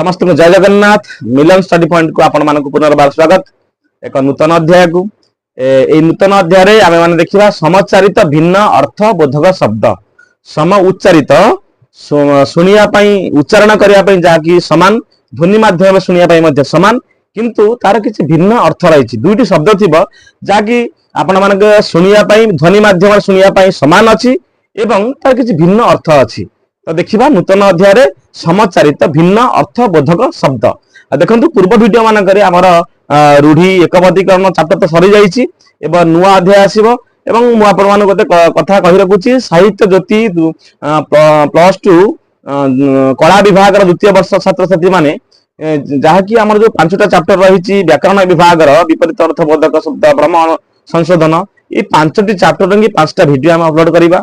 समस्त को जय जगन्नाथ मिलन स्टडी पॉइंट को आपण मानक पुनर्बार स्वागत। एक नूतन अध्याय को नूतन अध्याय आम मैंने देखा समोच्चारित भिन्न अर्थ बोधक शब्द सम उच्चारित शुणा उच्चारण करने जहाँकि सामान ध्वनि माध्यम शुणा सामान किंतु तार किसी भिन्न अर्थ रही दुईटी शब्द थी जहाँकि आपण मान शुणा ध्वनि माध्यम शुणा सामान अच्छी एवं तार किसी भिन्न अर्थ अच्छी। तो देखा नूतन अध्याय समोच्चारित भिन्न अर्थ बोधक शब्द देखो पूर्व वीडियो मानक रूढ़ी एकपदीकरण चैप्टर तो सरी जाइए एवं नुआ अध्याय आसो एवं मुझे गोटे कथा कही रखुची साहित्य ज्योति +2 कला विभाग द्वितीय वर्ष छात्र छात्री माने जहाँकि आम जो 5टा चैप्टर रही व्याकरण विभाग विपरीत अर्थबोधक शब्द भ्रम संशोधन ये 5टी चैप्टर की 5टा वीडियो आम अपलोड करवा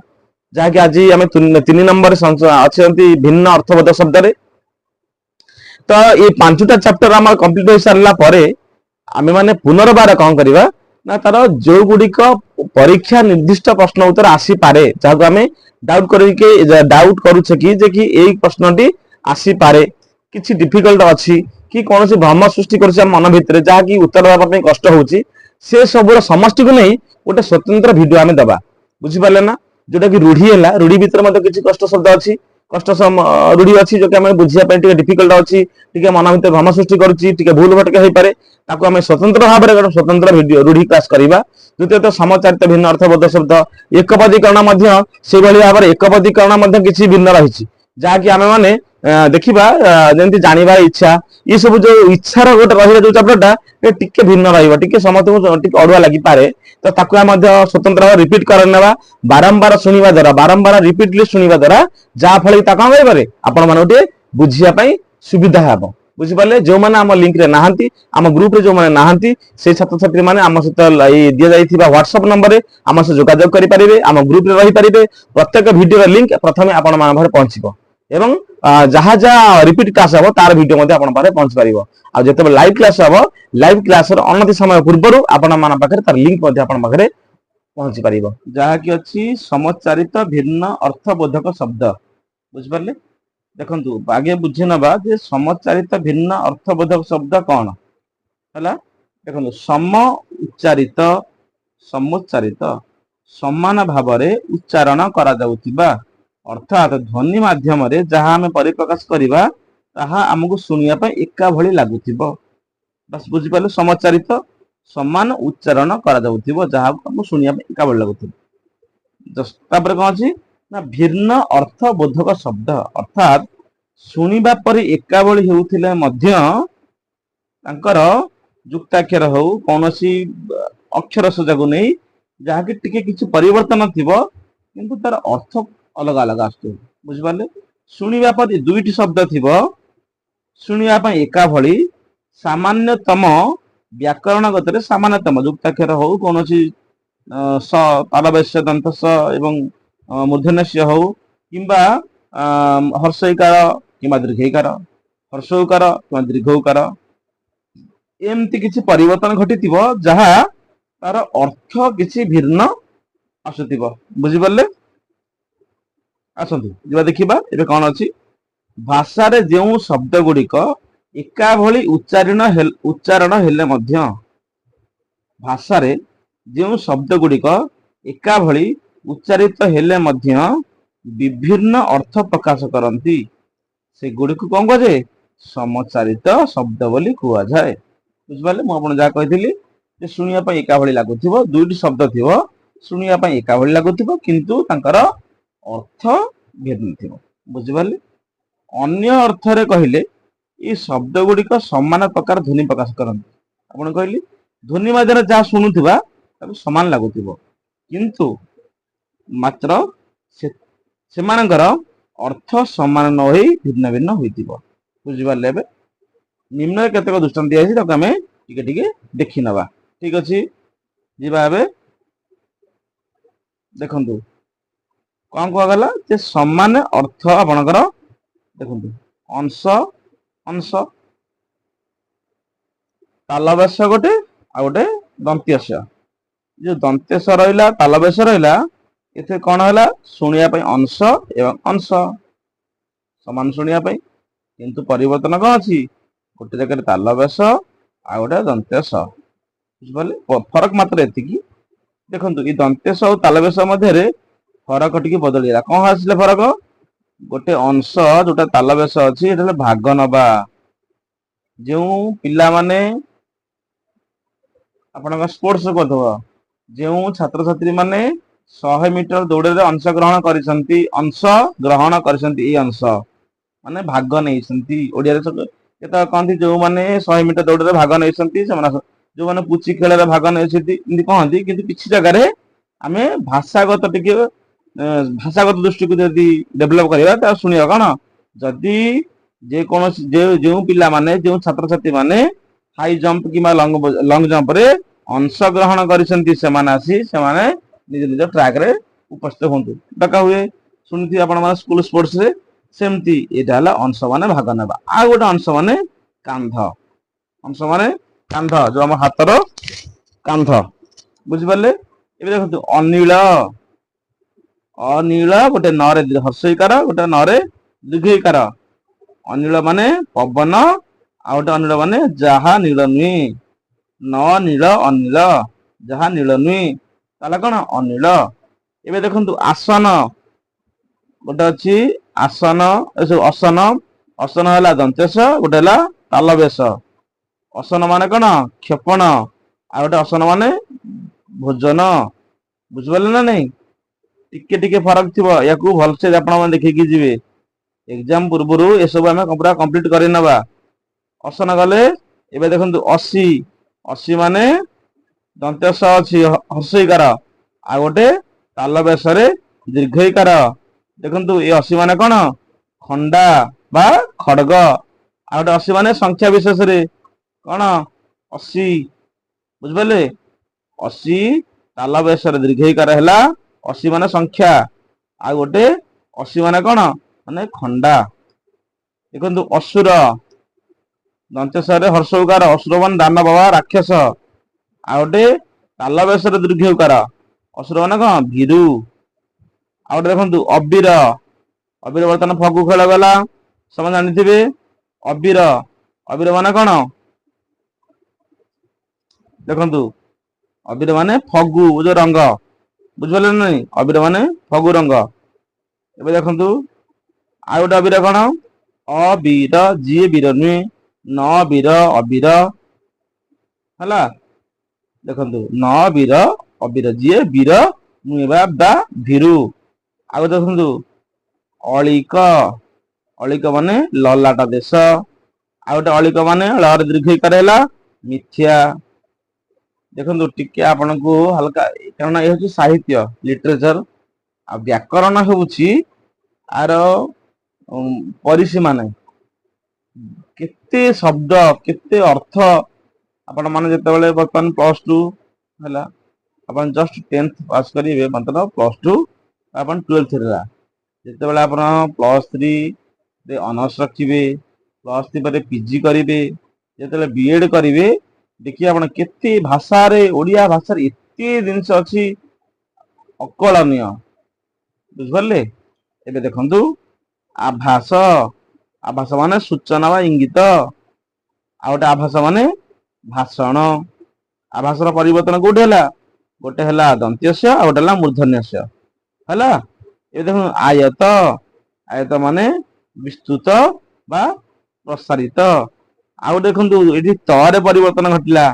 जहाँकि आज आम 3 नंबर अच्छे भिन्न अर्थबोधक शब्द रे। तो ये 5टा चैप्टर आम कंप्लीट हो सारा पर आम मैंने पुनर्बार कौन करवा ना तार जो गुड़िक परीक्षा निर्दिष्ट प्रश्न उत्तर आसीपे जहाँ आम डाउट करुचे कि यही प्रश्नटी आसीपे किसी डिफिकल्ट अच्छी कि कौन से भ्रम सृष्टि कर मन भितर जहाँकि उत्तर देवाई कष्ट होची से सबूर समष्टि को नहीं गोटे स्वतंत्र वीडियो आम दबा बुझीपारे ना जोटा कि रूढ़ी है रूढ़ी भितर किसी कष्ट शब्द अच्छी कष्ट रूढ़ी अच्छी जो कि आम बुझापी डिफिकल्ट अच्छी मन भितर भ्रम सृष्टि करुच्ची भूल भटका हो पाए आम स्वतंत्र भाव में स्वतंत्र वीडियो रूढ़ी क्लास करवा। द्वितीयतः समोच्चारित भिन्न अर्थबोध शब्द एकपदीकरण से भाव में एकपदीकरण किसी भिन्न रही जहाँकि आम मैंने देखा जमी जानवा इच्छा ये सब जो इच्छार गोटे रही जो चैप्टरटा टिके भिन्न रही समस्त अड़ुआ लगी पारे तो ताकू स्वतंत्र भाव रिपीट करवा बारंबार शुणा द्वारा बारंबार रिपीटली शुणा द्वारा जहाँ फल कौन करें आपण मान बुझापी सुविधा हे बुझिपारे जो मैंने आम लिंक रे नहांती आम ग्रुप रे जो मैंने नहांती से छात्र छात्री मैंने आम सहित दि जाइथिबा व्हाट्सएप नंबर रे आम सहित जोगाजोग करि पारिबे आम ग्रुप रे रहि पारिबे प्रत्येक वीडियो रे लिंक प्रथमे आपण मान पारे पहुंचीबो एवं जहाँ जहाँ रिपीट क्लास हम तार वीडियो मध्य आपण पारे पहुंच पारिबो आ जेते लाइव क्लास हम लाइव क्लास रो अनति समय पूर्व आपण मान पाखरे तार लिंक मध्य आपण पाखरे पहुंची पारिबो जहाँ कि अछि समोच्चारित भिन्न अर्थबोधक शब्द बुझिपारले। देखंतु आगे बुझे नबा जे समोच्चारित भिन्न अर्थबोधक शब्द कौन है। देखो सम उच्चारित समोच्चारित समान भाव में उच्चारण करा जाउतिबा अर्थात ध्वनि माध्यम रे जहाँ आम परिप्रकाश करवा ताहा आमको शुणा एका भली लगुथिबो बस बुझिपारे समोच्चारित समान उच्चारण करा जाउथिबो जहाँ को शुणा एका भली लगुथिबो। तापर कौन अछि ना भिन्न अर्थबोधक शब्द अर्थात शुणा पर एका भली हेउथिले मध्य तांकर युक्ताक्षर हो कौन सी अक्षर सजा को नहीं जहाँ कि टिके किसी परिवर्तन थिबो किंतु तार अर्थ अलग अलग आसतो बुझिपारे। शुणा पर दुईटी शब्द थिबो शुणा पर एका भली सामान्यतम व्याकरण गतरे सामान्यतम युक्ताक्षर हो कौन सी स तालबस्य दंत स एवं मूर्धन्य हो किंबा हर्षईकार किंबा दीर्घईकार हर्षौकार किंबा दीर्घौकार एमती किसी परिवर्तन घटी जहा तार अर्थ किसी भिन्न आसुथिबो बुझिपारे। आसतु जा देखा ए कौन अच्छी भाषा रे जो शब्द गुड़िक एका भली उच्चारण हेले मध्य भाषा रे जो शब्द गुड़िक एका भली उच्चारित हेले मध्य विभिन्न अर्थ प्रकाश करती से गुड़िक कौन कहे समोच्चारित शब्द बोली कुआ जाए बुझिपारे। मुझे जहाँ कही शुणा एका भली लगुथिबो दुईटी शब्द थिबो शुणा एका भली लगुथिबो किंतु तांकर अर्थ भिन्न थिबो बुझिपारे। अन्य अर्थ रे कहिले ये शब्द गुड़िक समान प्रकार ध्वनि प्रकाश करती आपण कहली ध्वनि माध्यम जहाँ शुणुथिबा ताको समान लगुथिबो किंतु मात्र सेमानकर अर्थ समान न होई भिन्न भिन्न होइतिबो बुझिपारले। एबे निम्न केतेक दृष्टांत दिया ताको आमे टिके टिके देखि नबा ठीक अछि जिबा। एबे देखंतु कौन कह गला जे समान अर्थ आपणकर देखंतु अंश अंश तालबस्य गोटे आ गोटे दंत्यस्य जो दंत्यस्य रहिला तालबस्य रहिला इथे कौन है शुणा अंश एवं अंश समान शुणा କିନ୍ତୁ ପରିବର୍ତ୍ତନ କଣ ଅଛି? ଗୋଟେ ଜାଗାରେ ତାଲବେଶ ଆଉ ଗୋଟେ ଦନ୍ତେଶ। ବୁଝିପାରିଲେ? ଫରକ ମାତ୍ର ଏତିକି। ଦେଖନ୍ତୁ ଏଇ ଦନ୍ତେଶ ଆଉ ତାଲବେଶ ମଧ୍ୟରେ ଫରକ ଟିକେ ବଦଳିଲା। କଣ ଆସିଲେ ଫରକ? ଗୋଟେ ଅଂଶ ଯୋଉଟା ତାଲବେଶ ଅଛି ଏଟା ହେଲେ ଭାଗ ନବା। ଯେଉଁ ପିଲାମାନେ ଆପଣଙ୍କ ସ୍ପୋର୍ଟସ କରୁଥିବ, ଯେଉଁ ଛାତ୍ରଛାତ୍ରୀ ମାନେ 100 ମିଟର ଦୌଡ଼ରେ ଅଂଶଗ୍ରହଣ କରିଛନ୍ତି ଏଇ ଅଂଶ ମାନେ ଭାଗ ନେଇଛନ୍ତି। ଓଡିଆରେ କେତେବେଳେ କହନ୍ତି ଯୋଉମାନେ 100 ମିଟର ଦୌଡ଼ରେ ଭାଗ ନେଇଛନ୍ତି ସେମାନେ, ଯୋଉମାନେ ପୁଚି ଖେଳରେ ଭାଗ ନେଇଛନ୍ତି ଏମିତି କହନ୍ତି। କିନ୍ତୁ କିଛି ଜାଗାରେ ଆମେ ଭାଷାଗତ ଦୃଷ୍ଟିକୁ ଯଦି ଡେଭଲପ କରିବା ତା ଶୁଣିବା କଣ, ଯଦି ଯେକୌଣସି ଯେଉଁ ପିଲାମାନେ ଯେଉଁ ଛାତ୍ରଛାତ୍ରୀ ମାନେ ହାଇ ଜମ୍ପ କିମ୍ବା ଲଙ୍ଗ ଜମ୍ପ ରେ ଅଂଶଗ୍ରହଣ କରିଛନ୍ତି ସେମାନେ ନିଜ ନିଜ ଟ୍ରାକ ରେ ଉପସ୍ଥିତ ହୁଅନ୍ତୁ, ଡକା ହୁଏ। ଶୁଣିଥିବେ ଆପଣ ମାନେ ସ୍କୁଲ ସ୍ପୋର୍ଟସ ରେ। ସେମିତି ଏଇଟା ହେଲା ଅଂଶ ମାନେ ଭାଗ ନେବା। ଆଉ ଗୋଟେ ଅଂଶ ମାନେ କାନ୍ଧ। ଅଂଶ ମାନେ କାନ୍ଧ, ଯୋଉ ଆମ ହାତର କାନ୍ଧ। ବୁଝିପାରିଲେ? ଏବେ ଦେଖନ୍ତୁ ଅନିଳ ଗୋଟେ ନରେ ହର୍ଷଇକାର, ଗୋଟେ ନରେ ଦୀର୍ଘଇକାର। ଅନିଳ ମାନେ ପବନ, ଆଉ ଗୋଟେ ଅନିଳ ମାନେ ଯାହା ନୀଳ ନୁହେଁ। ନ ନୀଳ ଅନିଳ, ଯାହା ନୀଳ ନୁହେଁ ତାହେଲେ କଣ ଅନିଳ। ଏବେ ଦେଖନ୍ତୁ ଆସନ, ଗୋଟେ ଅଛି ଆସନ, ଏସବୁ ଅସନ। ଅସନ ହେଲା ଦନ୍ତେଶ, ଗୋଟେ ହେଲା ତାଲବେଶ। ଅସନ ମାନେ କଣ? କ୍ଷେପଣ। ଆଉ ଗୋଟେ ଅସନ ମାନେ ଭୋଜନ। ବୁଝିପାରିଲେ ନା ନାଇଁ? ଟିକେ ଟିକେ ଫରକ ଥିବ, ୟାକୁ ଭଲସେ ଆପଣ ମାନେ ଦେଖିକି ଯିବେ। ଏକ୍ଜାମ ପୂର୍ବରୁ ଏସବୁ ଆମେ ପୁରା କମ୍ପ୍ଲିଟ କରି ନେବା। ଅସନ ଗଲେ, ଏବେ ଦେଖନ୍ତୁ ଅଶୀ। ଅଶୀ ମାନେ ଦନ୍ତେଶ ଅଛି ହର୍ଷଇକାର, ଆଉ ଗୋଟେ ତାଲବେଶରେ ଦୀର୍ଘଇକାର। ଦେଖନ୍ତୁ ଏ ଅଶୀ ମାନେ କଣ? ଖଣ୍ଡା ବା ଖଡଗ। ଆଉ ଗୋଟେ ଅଶୀ ମାନେ ସଂଖ୍ୟା ବିଶେଷରେ କଣ? ଅଶୀ। ବୁଝିପାରିଲେ? ଅଶୀ ତାଲବେଶରେ ଦୀର୍ଘଇକାର ହେଲା ଅଶୀ ମାନେ ସଂଖ୍ୟା। ଆଉ ଗୋଟେ ଅଶୀ ମାନେ କଣ? ମାନେ ଖଣ୍ଡା। ଦେଖନ୍ତୁ ଅସୁର, ଦନ୍ତେଶରେ ହର୍ଷ ଉକାର, ଅସୁର ମାନେ ଦାନବ ବା ରାକ୍ଷସ। ଆଉ ଗୋଟେ ତାଲବେଶରେ ଦୀର୍ଘ ଉକାର, ଅସୁର ମାନେ କଣ? ଭୀରୁ। ଆଉ ଗୋଟେ ଦେଖନ୍ତୁ ଅବିର। ଅବିର ବର୍ତ୍ତମାନ ଫଗୁ ଖେଳ ଗଲା, ସମସ୍ତେ ଜାଣିଥିବେ। ଅବିର, ଅବିର ମାନେ କଣ? ଦେଖନ୍ତୁ ଅବିର ମାନେ ଫଗୁ ଯୋଉ ରଙ୍ଗ। ବୁଝିପାରିଲେ ନା ନାଇଁ? ଅବିର ମାନେ ଫଗୁ ରଙ୍ଗ। ଏବେ ଦେଖନ୍ତୁ ଆଉ ଗୋଟେ ଅବିର କଣ? ଅବୀର, ଯିଏ ବୀର ନୁହେଁ। ନ ବୀର ଅବୀର ହେଲା। ଦେଖନ୍ତୁ ନ ବୀର ଅବୀର, ଯିଏ ବୀର ନୁହେଁ ବା ଭୀରୁ। ଆଉ ଦେଖନ୍ତୁ ଅଳିକ। ଅଳିକ ମାନେ ଲଲାଟ ଦେଶ। ଆଉ ଗୋଟେ ଅଳିକ ମାନେ ଳରେ ଦୀର୍ଘଇକାର ହେଲା ମିଥ୍ୟା। ଦେଖନ୍ତୁ ଟିକେ ଆପଣଙ୍କୁ ହାଲକା, କାରଣ ଏ ହଉଛି ସାହିତ୍ୟ ଲିଟରେଚର। ଆଉ ବ୍ୟାକରଣ ହେଉଛି ଆର ପରିସୀମା ନାହିଁ। କେତେ ଶବ୍ଦ, କେତେ ଅର୍ଥ। ଆପଣ ମାନେ ଯେତେବେଳେ ବର୍ତ୍ତମାନ +2 ହେଲା, ଆପଣ ଜଷ୍ଟ 10th ପାସ୍ କରିବେ, ମାତ୍ର +2 ଆପଣ 12th ହେଲା। ଯେତେବେଳେ ଆପଣ +3 ରେ ଅନର୍ସ ରଖିବେ, +3 ପରେ ପିଜି କରିବେ, ଯେତେବେଳେ ବିଏଡ କରିବେ, ଦେଖିବେ ଆପଣ କେତେ ଭାଷାରେ, ଓଡିଆ ଭାଷାରେ ଏତେ ଜିନିଷ ଅଛି ଅକଳନୀୟ। ବୁଝିପାରିଲେ? ଏବେ ଦେଖନ୍ତୁ ଆଭାସ। ଆଭାସ ମାନେ ସୂଚନା ବା ଇଙ୍ଗିତ। ଆଉ ଗୋଟେ ଆଭାସ ମାନେ ଭାଷଣ। ଆଭାସର ପରିବର୍ତ୍ତନ କୋଉଠି ହେଲା? ଗୋଟେ ହେଲା ଦନ୍ତ୍ୟସ୍ୟ, ଆଉ ଗୋଟେ ହେଲା ମୂର୍ଧନ୍ୟସ୍ୟ ହେଲା। ଏବେ ଦେଖନ୍ତୁ ଆୟତ। ଆୟତ ମାନେ ବିସ୍ତୃତ ବା ପ୍ରସାରିତ। ଆଉ ଦେଖନ୍ତୁ ଏଠି ତରେ ପରିବର୍ତ୍ତନ ଘଟିଲା।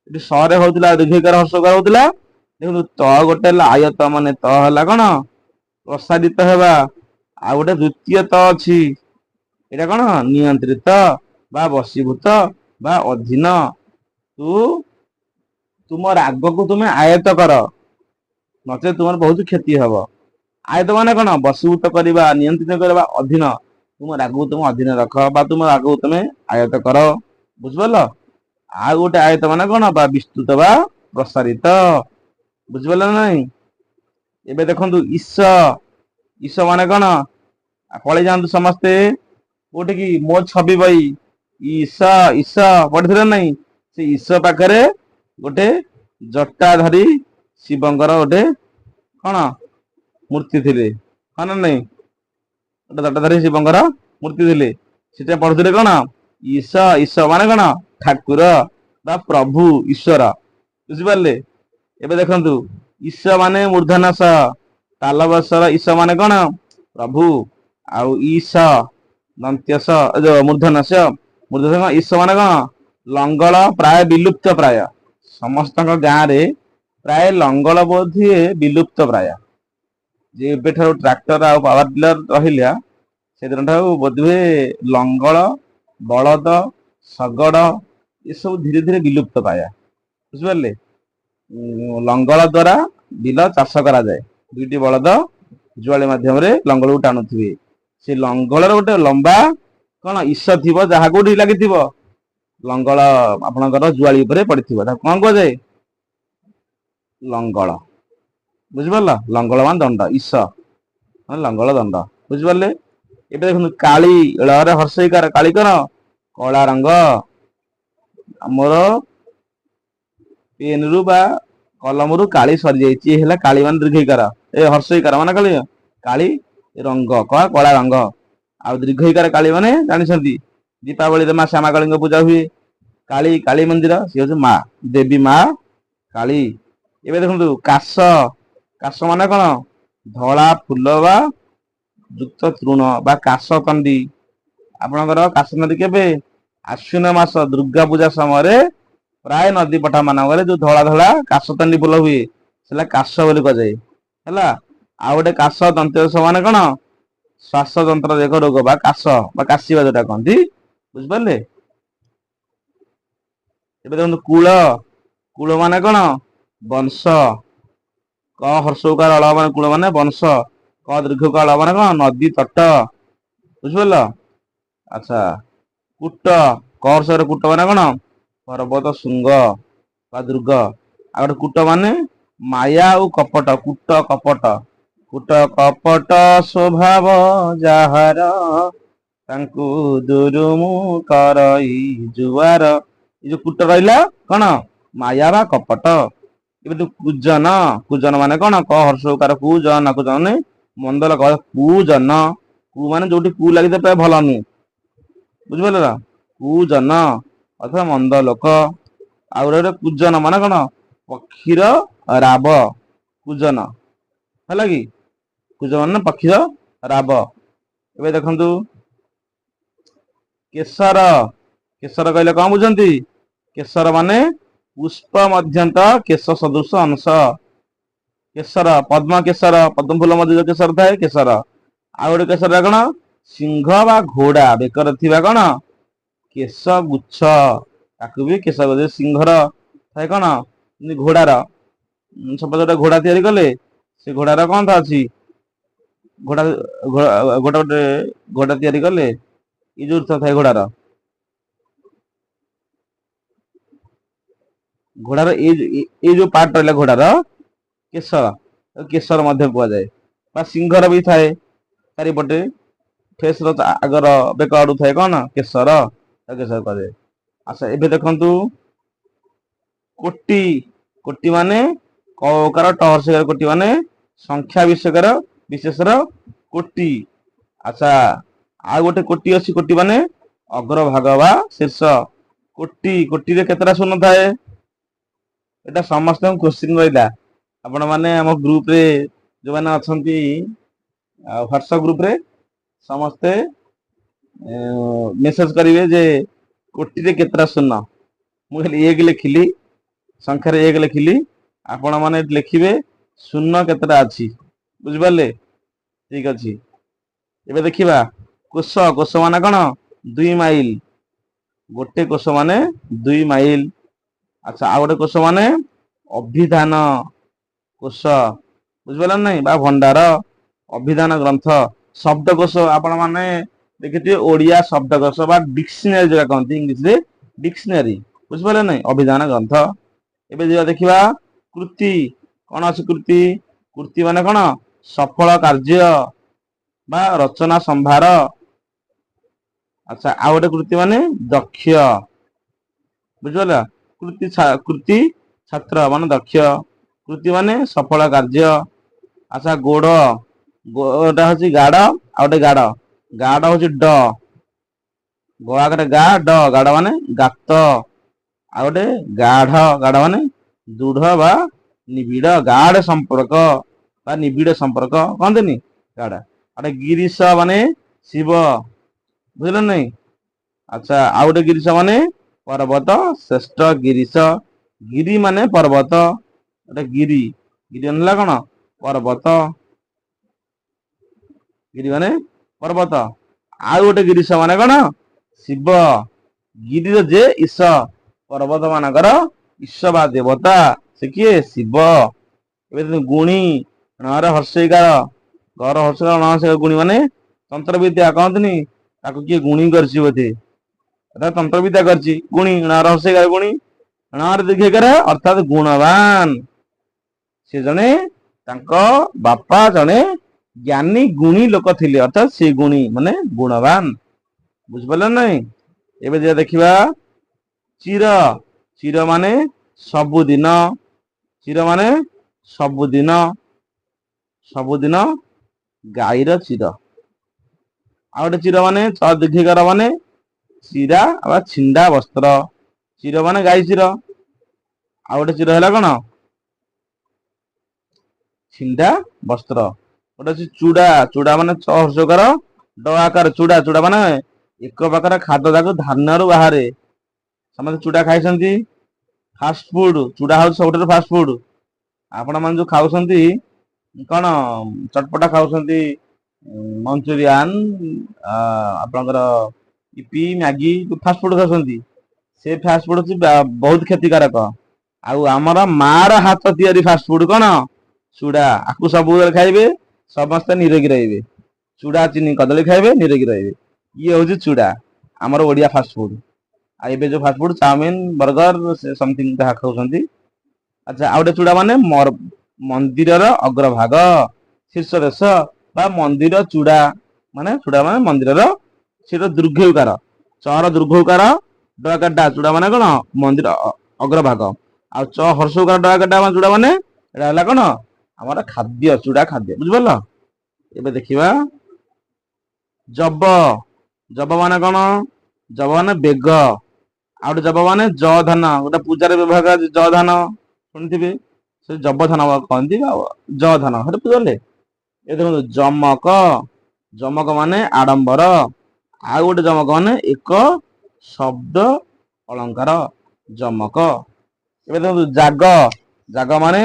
ଏଠି ସ ରେ ହଉଥିଲା ଦୀର୍ଘଇକାର ହର୍ଷଉକାର ହଉଥିଲା। ଦେଖନ୍ତୁ ତ ଗୋଟେ ହେଲା ଆୟତ, ମାନେ ତ ହେଲା କଣ? ପ୍ରସାରିତ ହେବା। ଆଉ ଗୋଟେ ଦ୍ଵିତୀୟ ତ ଅଛି, ଏଇଟା କଣ? ନିୟନ୍ତ୍ରିତ ବା ବଶୀଭୂତ ବା ଅଧୀନ। ତୁମ ରାଗକୁ ତୁମେ ଆୟତ କର, ନଚେତ ତୁମର ବହୁତ କ୍ଷତି ହବ। ଆୟତ ମାନେ କଣ? ବଶୀଭୂତ କରିବା, ନିୟନ୍ତ୍ରିତ କରିବା, ଅଧୀନ। ତୁମ ରାଗକୁ ତୁମ ଅଧୀନ ରଖ ବା ତୁମ ରାଗକୁ ତୁମେ ଆୟତ କର। ବୁଝିପାରିଲ? ଆଉ ଗୋଟେ ଆୟତ ମାନେ କଣ? ବା ବିସ୍ତୃତ ବା ପ୍ରସାରିତ। ବୁଝିପାରିଲ ନା ନାଇଁ? ଏବେ ଦେଖନ୍ତୁ ଈଶ। ଈଶ ମାନେ କଣ? ପଳେଇ ଯାଆନ୍ତୁ ସମସ୍ତେ କୋଉଠିକି? ମୋ ଛବି ବହି। ଈଶ ଈଶ ପଢିଥିଲେ ନାଇଁ? ସେ ଈଶ ପାଖରେ ଗୋଟେ ଜଟା ଧରି ଶିବଙ୍କର ଗୋଟେ କଣ ମୂର୍ତ୍ତି ଥିଲେ, ହଁ ନା ନାଇଁ? ଗୋଟେ ଜଟା ଧରି ଶିବଙ୍କର ମୂର୍ତ୍ତି ଥିଲେ। ସେଟା ପଢୁଥିଲେ କଣ ଈଶ ଈଶ ମାନେ କଣ ଠାକୁର ବା ପ୍ରଭୁ ଈଶ୍ୱର ବୁଝିପାରିଲେ। ଏବେ ଦେଖନ୍ତୁ ଈଶ ମାନେ ମୂର୍ଧନ ସ ତାଲବସର ଈଶ ମାନେ କଣ ପ୍ରଭୁ ଆଉ ଈଶ ଦନ୍ତ୍ୟସ ଯୋଉ ମୂର୍ଧନସ ଈଶ ମାନେ କଣ ଲଙ୍ଗଳ ପ୍ରାୟ ବିଲୁପ୍ତ ପ୍ରାୟ ସମସ୍ତଙ୍କ ଗାଁ ରେ ପ୍ରାୟ ଲଙ୍ଗଳ ବୋଧି ବିଲୁପ୍ତ ପ୍ରାୟ ଯେ ଏବେଠାରୁ ଟ୍ରାକ୍ଟର ଆଉ ପାୱାର ଟିଲର ରହିଲା ସେଦିନ ଠାରୁ ବୋଧହୁଏ ଲଙ୍ଗଳ ବଳଦ ଶଗଡ ଏସବୁ ଧୀରେ ଧୀରେ ବିଲୁପ୍ତ ପ୍ରାୟ ବୁଝିପାରିଲେ। ଲଙ୍ଗଳ ଦ୍ଵାରା ବିଲ ଚାଷ କରାଯାଏ ଦୁଇଟି ବଳଦ ଜୁଆଳି ମାଧ୍ୟମରେ ଲଙ୍ଗଳକୁ ଟାଣୁଥିବେ ସେ ଲଙ୍ଗଳର ଗୋଟେ ଲମ୍ବା କଣ ଈଶ ଥିବ ଯାହା କୋଉଠି ଲାଗିଥିବ ଲଙ୍ଗଳ ଆପଣଙ୍କର ଜୁଆଳି ଉପରେ ପଡିଥିବ ତାକୁ କଣ କୁହାଯାଏ ଲଙ୍ଗଳ ବୁଝିପାରିଲ ଲଙ୍ଗଳ ମାନ ଦଣ୍ଡ ଈଶ ଲଙ୍ଗଳ ଦଣ୍ଡ ବୁଝିପାରିଲେ। ଏବେ ଦେଖନ୍ତୁ କାଳି ଳରେ ହର୍ଷଇକାର କାଳି କଣ କଳା ରଙ୍ଗ ଆମର ପେନ ରୁ ବା କଲମରୁ କାଳି ସରିଯାଇଛି ହେଲା କାଳି ମାନେ ଦୀର୍ଘଇକାର ଏ ହର୍ଷଇକାର ମାନେ କାଳି କାଳି ରଙ୍ଗ କଣ କଳା ରଙ୍ଗ ଆଉ ଦୀର୍ଘଇକାର କାଳି ମାନେ ଜାଣିଛନ୍ତି ଦୀପାବଳିରେ ମା ଶ୍ୟାମା କାଳୀଙ୍କ ପୂଜା ହୁଏ କାଳୀ କାଳୀ ମନ୍ଦିର ସିଏ ହଉଛି ମା ଦେବୀ ମା କାଳୀ। ଏବେ ଦେଖନ୍ତୁ କାଶ କାଶ ମାନେ କଣ ଧଳା ଫୁଲ ବା ଯୁକ୍ତ ତୃଣ ବା କାଶ କଣ୍ଡି ଆପଣଙ୍କର କାଶ ନଦୀ କେବେ ଆଶ୍ୱିନ ମାସ ଦୁର୍ଗା ପୂଜା ସମୟରେ ପ୍ରାୟ ନଦୀ ପଠା ମାନଙ୍କରେ ଯୋଉ ଧଳା ଧଳା କାଶ ତଣ୍ଡି ଫୁଲ ହୁଏ ସେଟା କାଶ ବୋଲି କୁହାଯାଏ ହେଲା। ଆଉ ଗୋଟେ କାଶ ଦନ୍ତ ମାନେ କଣ ଶ୍ୱାସ ଯନ୍ତ୍ର ଏକ ରୋଗ ବା କାଶ ବା କାଶିବା ଯୋଉଟା କହନ୍ତି ବୁଝିପାରିଲେ। ଏବେ ଦେଖନ୍ତୁ କୂଳ କୂଳ ମାନେ କଣ ବଂଶ କ ହର୍ଷଉକାର ଅଳ ମାନେ କୂଳ ମାନେ ବଂଶ କ ଦୀର୍ଘ କ ଳ ମାନେ କଣ ନଦୀ ତଟ ବୁଝିପାରିଲ। ଆଚ୍ଛା କୁଟ କହର୍ଷରେ କୁଟ ମାନେ କଣ ପର୍ବତ ଶୃଙ୍ଗ ବା ଦୁର୍ଗ ଆଉ ଗୋଟେ କୁଟ ମାନେ ମାୟା ଆଉ କପଟ କୁଟ କପଟ କୁଟ କପଟ ସ୍ୱଭାବ ଯାହାର ତାଙ୍କୁ ଦୁରୁମୁଁ କରଇ ଜୁଆର ଏଇ ଯୋଉ କୁଟ ରହିଲା କଣ ମାୟା ବା କପଟ। ଏବେ ଯୋଉ କୁଜନ କୁଜନ ମାନେ କଣ କ ହର୍ଷଉକାର କୁଜନ କୁଜନ ମାନେ ମନ୍ଦ କ କୁଜନ କୁ ମାନେ ଯୋଉଠି କୁ ଲାଗିଥାଏ ପ୍ରାୟ ଭଲ ନୁହେଁ ବୁଝିପାରିଲ ନା କୁଜନ ଅଥବା ମନ୍ଦ ଲୋକ। ଆଉ ଗୋଟେ ଗୋଟେ କୁଜନ ମାନେ କଣ ପକ୍ଷୀର ରାବ କୁଜନ ହେଲା କି କୁଜନ ମାନେ ପକ୍ଷୀର ରାବ। ଏବେ ଦେଖନ୍ତୁ କେଶର କେଶର କହିଲେ କଣ ବୁଝନ୍ତି କେଶର ମାନେ ପୁଷ୍ପ ମଧ୍ୟନ୍ତ କେଶ ସଦୃଶ ଅଂଶ କେଶର ପଦ୍ମ କେଶର ପଦ୍ମ ଫୁଲ ମଧ୍ୟ ଯୋଉ କେଶର ଥାଏ କେଶର। ଆଉ ଗୋଟେ କେଶର ଟା କଣ ସିଂହ ବା ଘୋଡା ବେକରେ ଥିବା କଣ କେଶ ଗୁଚ୍ଛ ତାକୁ ବି କେଶ ସିଂହର ଥାଏ କଣ ଘୋଡାର ସପୋଜ ଗୋଟେ ଘୋଡା ତିଆରି କଲେ ସେ ଘୋଡାର କଣ ଟା ଅଛି ଘୋଡା ଗୋଟେ ଘୋଡା ତିଆରି କଲେ ଏଇ ଯୋଉ ଥାଏ ଘୋଡାର ଘୋଡାର ଏଇ ଯୋଉ ପାର୍ଟ ରହିଲା ଘୋଡାର କେଶର କେଶର ମଧ୍ୟ କୁହାଯାଏ ବା ସିଂହର ବି ଥାଏ ଚାରିପଟେ ଫେସ ର ଆଗର ବେକ ଆଡୁ ଥାଏ କଣ କେଶର କେଶର କୁହାଯାଏ। ଆଚ୍ଛା ଏବେ ଦେଖନ୍ତୁ କୋଟି କୋଟି ମାନେ କକାର ଟହର୍ଷେଇକାର କୋଟି ମାନେ ସଂଖ୍ୟା ବିଷୟକର ବିଶେଷର କୋଟି। ଆଚ୍ଛା ଆଉ ଗୋଟେ କୋଟି ଅଛି କୋଟି ମାନେ ଅଗ୍ରଭାଗ ବା ଶୀର୍ଷ କୋଟି କୋଟିରେ କେତେଟା ଶୂନ ଥାଏ ଏଇଟା ସମସ୍ତଙ୍କୁ କୋଶ୍ଚିନ୍ ରହିଲା ଆପଣ ମାନେ ଆମ ଗ୍ରୁପ ରେ ଯୋଉମାନେ ଅଛନ୍ତି ଆଉ ହ୍ୱାଟ୍ସଆପ ଗ୍ରୁପ ରେ ସମସ୍ତେ ମେସେଜ କରିବେ ଯେ କୋଟିରେ କେତେଟା ଶୂନ ମୁଁ ଖାଲି ଏକ ଲେଖିଲି ସଂଖ୍ୟାରେ ଏକ ଲେଖିଲି ଆପଣ ମାନେ ଲେଖିବେ ଶୂନ କେତେଟା ଅଛି ବୁଝିପାରିଲେ ଠିକ ଅଛି। ଏବେ ଦେଖିବା କୋଷ କୋଷ ମାନେ କଣ 2 ମାଇଲ ଗୋଟେ କୋଷ ମାନେ 2 ମାଇଲ। ଆଚ୍ଛା ଆଉ ଗୋଟେ କୋଷ ମାନେ ଅଭିଧାନ କୋଷ ବୁଝିପାରିଲ ନାଇଁ ବା ଭଣ୍ଡାର ଅଭିଧାନ ଗ୍ରନ୍ଥ ଶବ୍ଦକୋଷ ଆପଣ ମାନେ ଦେଖିଥିବେ ଓଡିଆ ଶବ୍ଦକୋଷ ବା ଡିକ୍ସନାରୀ ଯୋଉଟା କହନ୍ତି ଇଂଲିଶରେ ଡିକ୍ସନାରୀ ବୁଝିପାରିଲେ ନାଇଁ ଅଭିଧାନ ଗ୍ରନ୍ଥ। ଏବେ ଯିବା ଦେଖିବା କୃତି କଣ ଅଛି କୃତି କୃତି ମାନେ କଣ ସଫଳ କାର୍ଯ୍ୟ ବା ରଚନା ସମ୍ଭାର। ଆଚ୍ଛା ଆଉ ଗୋଟେ କୃତି ମାନେ ଦକ୍ଷ ବୁଝିପାରିଲ କୃତି ଛାତ୍ର ମାନେ ଦକ୍ଷ କୃତି ମାନେ ସଫଳ କାର୍ଯ୍ୟ। ଆଚ୍ଛା ଗୋଡ ଗୋଟା ହଉଛି ଗାଡ ଆଉ ଗୋଟେ ଗାଡ ଗାଡ ହଉଛି ଡ ଗ ଆଗରେ ଗା ଡ ଗାଡ ମାନେ ଗାତ, ଆଉ ଗୋଟେ ଗାଢ ଗାଢ ମାନେ ଦୃଢ ବା ନିବିଡ, ଗାଢ ସମ୍ପର୍କ ବା ନିବିଡ ସମ୍ପର୍କ କହନ୍ତିନି ଗାଢ। ଗୋଟେ ଗିରିଶ ମାନେ ଶିବ, ବୁଝିଲ ନାଇଁ। ଆଚ୍ଛା ଆଉ ଗୋଟେ ଗିରିଶ ମାନେ ପର୍ବତ ଶ୍ରେଷ୍ଠ ଗିରିଶ, ଗିରି ମାନେ ପର୍ବତ, ଗୋଟେ ଗିରି ଗିରି ହେଲା କଣ ପର୍ବତ, ଗିରି ମାନେ ପର୍ବତ। ଆଉ ଗୋଟେ ଗିରିଶ ମାନେ କଣ ଶିବ, ଗିରିର ଯେ ଈଶ, ପର୍ବତ ମାନଙ୍କର ଈଶ ବା ଦେବତା ସେ କିଏ ଶିବ। ଏବେ ଗୁଣି ଣରେ ହର୍ଷେଇକାର ଘର ହର୍ଷ ନ ସେ ଗୁଣି ମାନେ ତନ୍ତ୍ର ବିଦ୍ୟା କହନ୍ତିନି ତାକୁ କିଏ ଗୁଣି କରିଛି ବୋଧେ, ଏଟା ତନ୍ତ୍ର ବିଦ୍ୟା କରିଛି ଗୁଣି ଣ ର ହର୍ଷେଇ କାର ଗୁଣି, ଣ ରେ ଦୀର୍ଘଇ କାର ଅର୍ଥାତ ଗୁଣବାନ। ସେ ଜଣେ ତାଙ୍କ ବାପା ଜଣେ ଜ୍ଞାନୀ ଗୁଣୀ ଲୋକ ଥିଲେ, ଅର୍ଥାତ ସେ ଗୁଣୀ ମାନେ ଗୁଣବାନ, ବୁଝିପାରିଲ ନାଇଁ। ଏବେ ଯିବା ଦେଖିବା ଚିର, ଚିର ମାନେ ସବୁଦିନ, ଚିର ମାନେ ସବୁଦିନ, ସବୁଦିନ ଗାଈର ଚିର। ଆଉ ଗୋଟେ ଚିର ମାନେ ଛ ଦୀର୍ଘଇକାର ମାନେ ଚିରା ବା ଛିଣ୍ଡା ବସ୍ତ୍ର, ଚିର ମାନେ ଗାଈ ଚିର, ଆଉ ଗୋଟେ ଚିର ହେଲା କଣ ଛିଣ୍ଡା ବସ୍ତ୍ର। ଗୋଟେ ଅଛି ଚୁଡା, ଚୁଡା ମାନେ ଛ ହର୍ଷଉକାର ଡ଼ ଆକାର ଚୁଡା, ଚୁଡା ମାନେ ଏକ ପ୍ରକାର ଖାଦ୍ୟ ତାକୁ ଧାନରୁ ବାହାରେ, ସମସ୍ତେ ଚୁଡା ଖାଇଛନ୍ତି, ଫାଷ୍ଟ ଫୁଡ, ଚୁଡା ହଉଛି ସବୁଠାରୁ ଫାଷ୍ଟ ଫୁଡ। ଆପଣ ମାନେ ଯୋଉ ଖାଉଛନ୍ତି କଣ ଚଟପଟା ଖାଉଛନ୍ତି ମଞ୍ଚୁରିଆନ ଆପଣଙ୍କର ଇପି ମ୍ୟାଗି ଫାଷ୍ଟ ଫୁଡ ଖାଉଛନ୍ତି, ସେ ଫାଷ୍ଟ ଫୁଡ ହଉଛି ବହୁତ କ୍ଷତିକାରକ। ଆଉ ଆମର ମା ର ହାତ ତିଆରି ଫାଷ୍ଟ ଫୁଡ କଣ ଚୁଡା, ଆକୁ ସବୁବେଳେ ଖାଇବେ ସମସ୍ତେ ନିରୋଗୀ ରହିବେ। ଚୁଡା ଚିନି କଦଳୀ ଖାଇବେ ନିରୋଗୀ ରହିବେ, ଇଏ ହଉଛି ଚୁଡା ଆମର ଓଡିଆ ଫାଷ୍ଟ ଫୁଡ। ଆଉ ଏବେ ଯୋଉ ଫାଷ୍ଟଫୁଡ ଚାଉମିନ ବର୍ଗର ସମଥିଙ୍ଗ ଯାହା ଖାଉଛନ୍ତି। ଆଚ୍ଛା ଆଉ ଗୋଟେ ଚୂଡା ମାନେ ମନ୍ଦିରର ଅଗ୍ରଭାଗ, ଶୀର୍ଷ ଦେଶ ବା ମନ୍ଦିର ଚୂଡା, ମାନେ ଚୂଡା ମାନେ ମନ୍ଦିରର ସେଟା ଦୀର୍ଘଉକାର, ଚ ର ଦୀର୍ଘଉକାର ଡ଼ ଆକାର ଡ଼ା, ଚୁଡା ମାନେ କଣ ମନ୍ଦିର ଅଗ୍ରଭାଗ, ଆଉ ଚ ହର୍ଷଉକାର ଡ଼ ଆକାର ଡ଼ା ଯୋଉଟା ମାନେ ଏଇଟା ହେଲା କଣ ଆମର ଖାଦ୍ୟ, ଚୁଡା ଖାଦ୍ୟ, ବୁଝିପାରିଲ। ଏବେ ଦେଖିବା ଜବ, ଜବ ମାନେ କଣ ଜବ ମାନେ ବେଗ, ଆଉ ଗୋଟେ ଜପ ମାନେ ଜ ଧାନ, ଗୋଟେ ପୂଜାରେ ବ୍ୟବହାର ଜ ଧାନ ଶୁଣିଥିବେ ସେ ଯବ ଧାନ କହନ୍ତି ଆଉ ଜ ଧାନ ସେଟା ବୁଝିପାରିଲେ। ଏ ଦେଖନ୍ତୁ ଯମକ, ଯମକ ମାନେ ଆଡମ୍ବର, ଆଉ ଗୋଟେ ଯମକ ମାନେ ଏକ ଶବ୍ଦ ଅଳଙ୍କାର ଯମକ। ଏବେ ଦେଖନ୍ତୁ ଜାଗ, ଜାଗ ମାନେ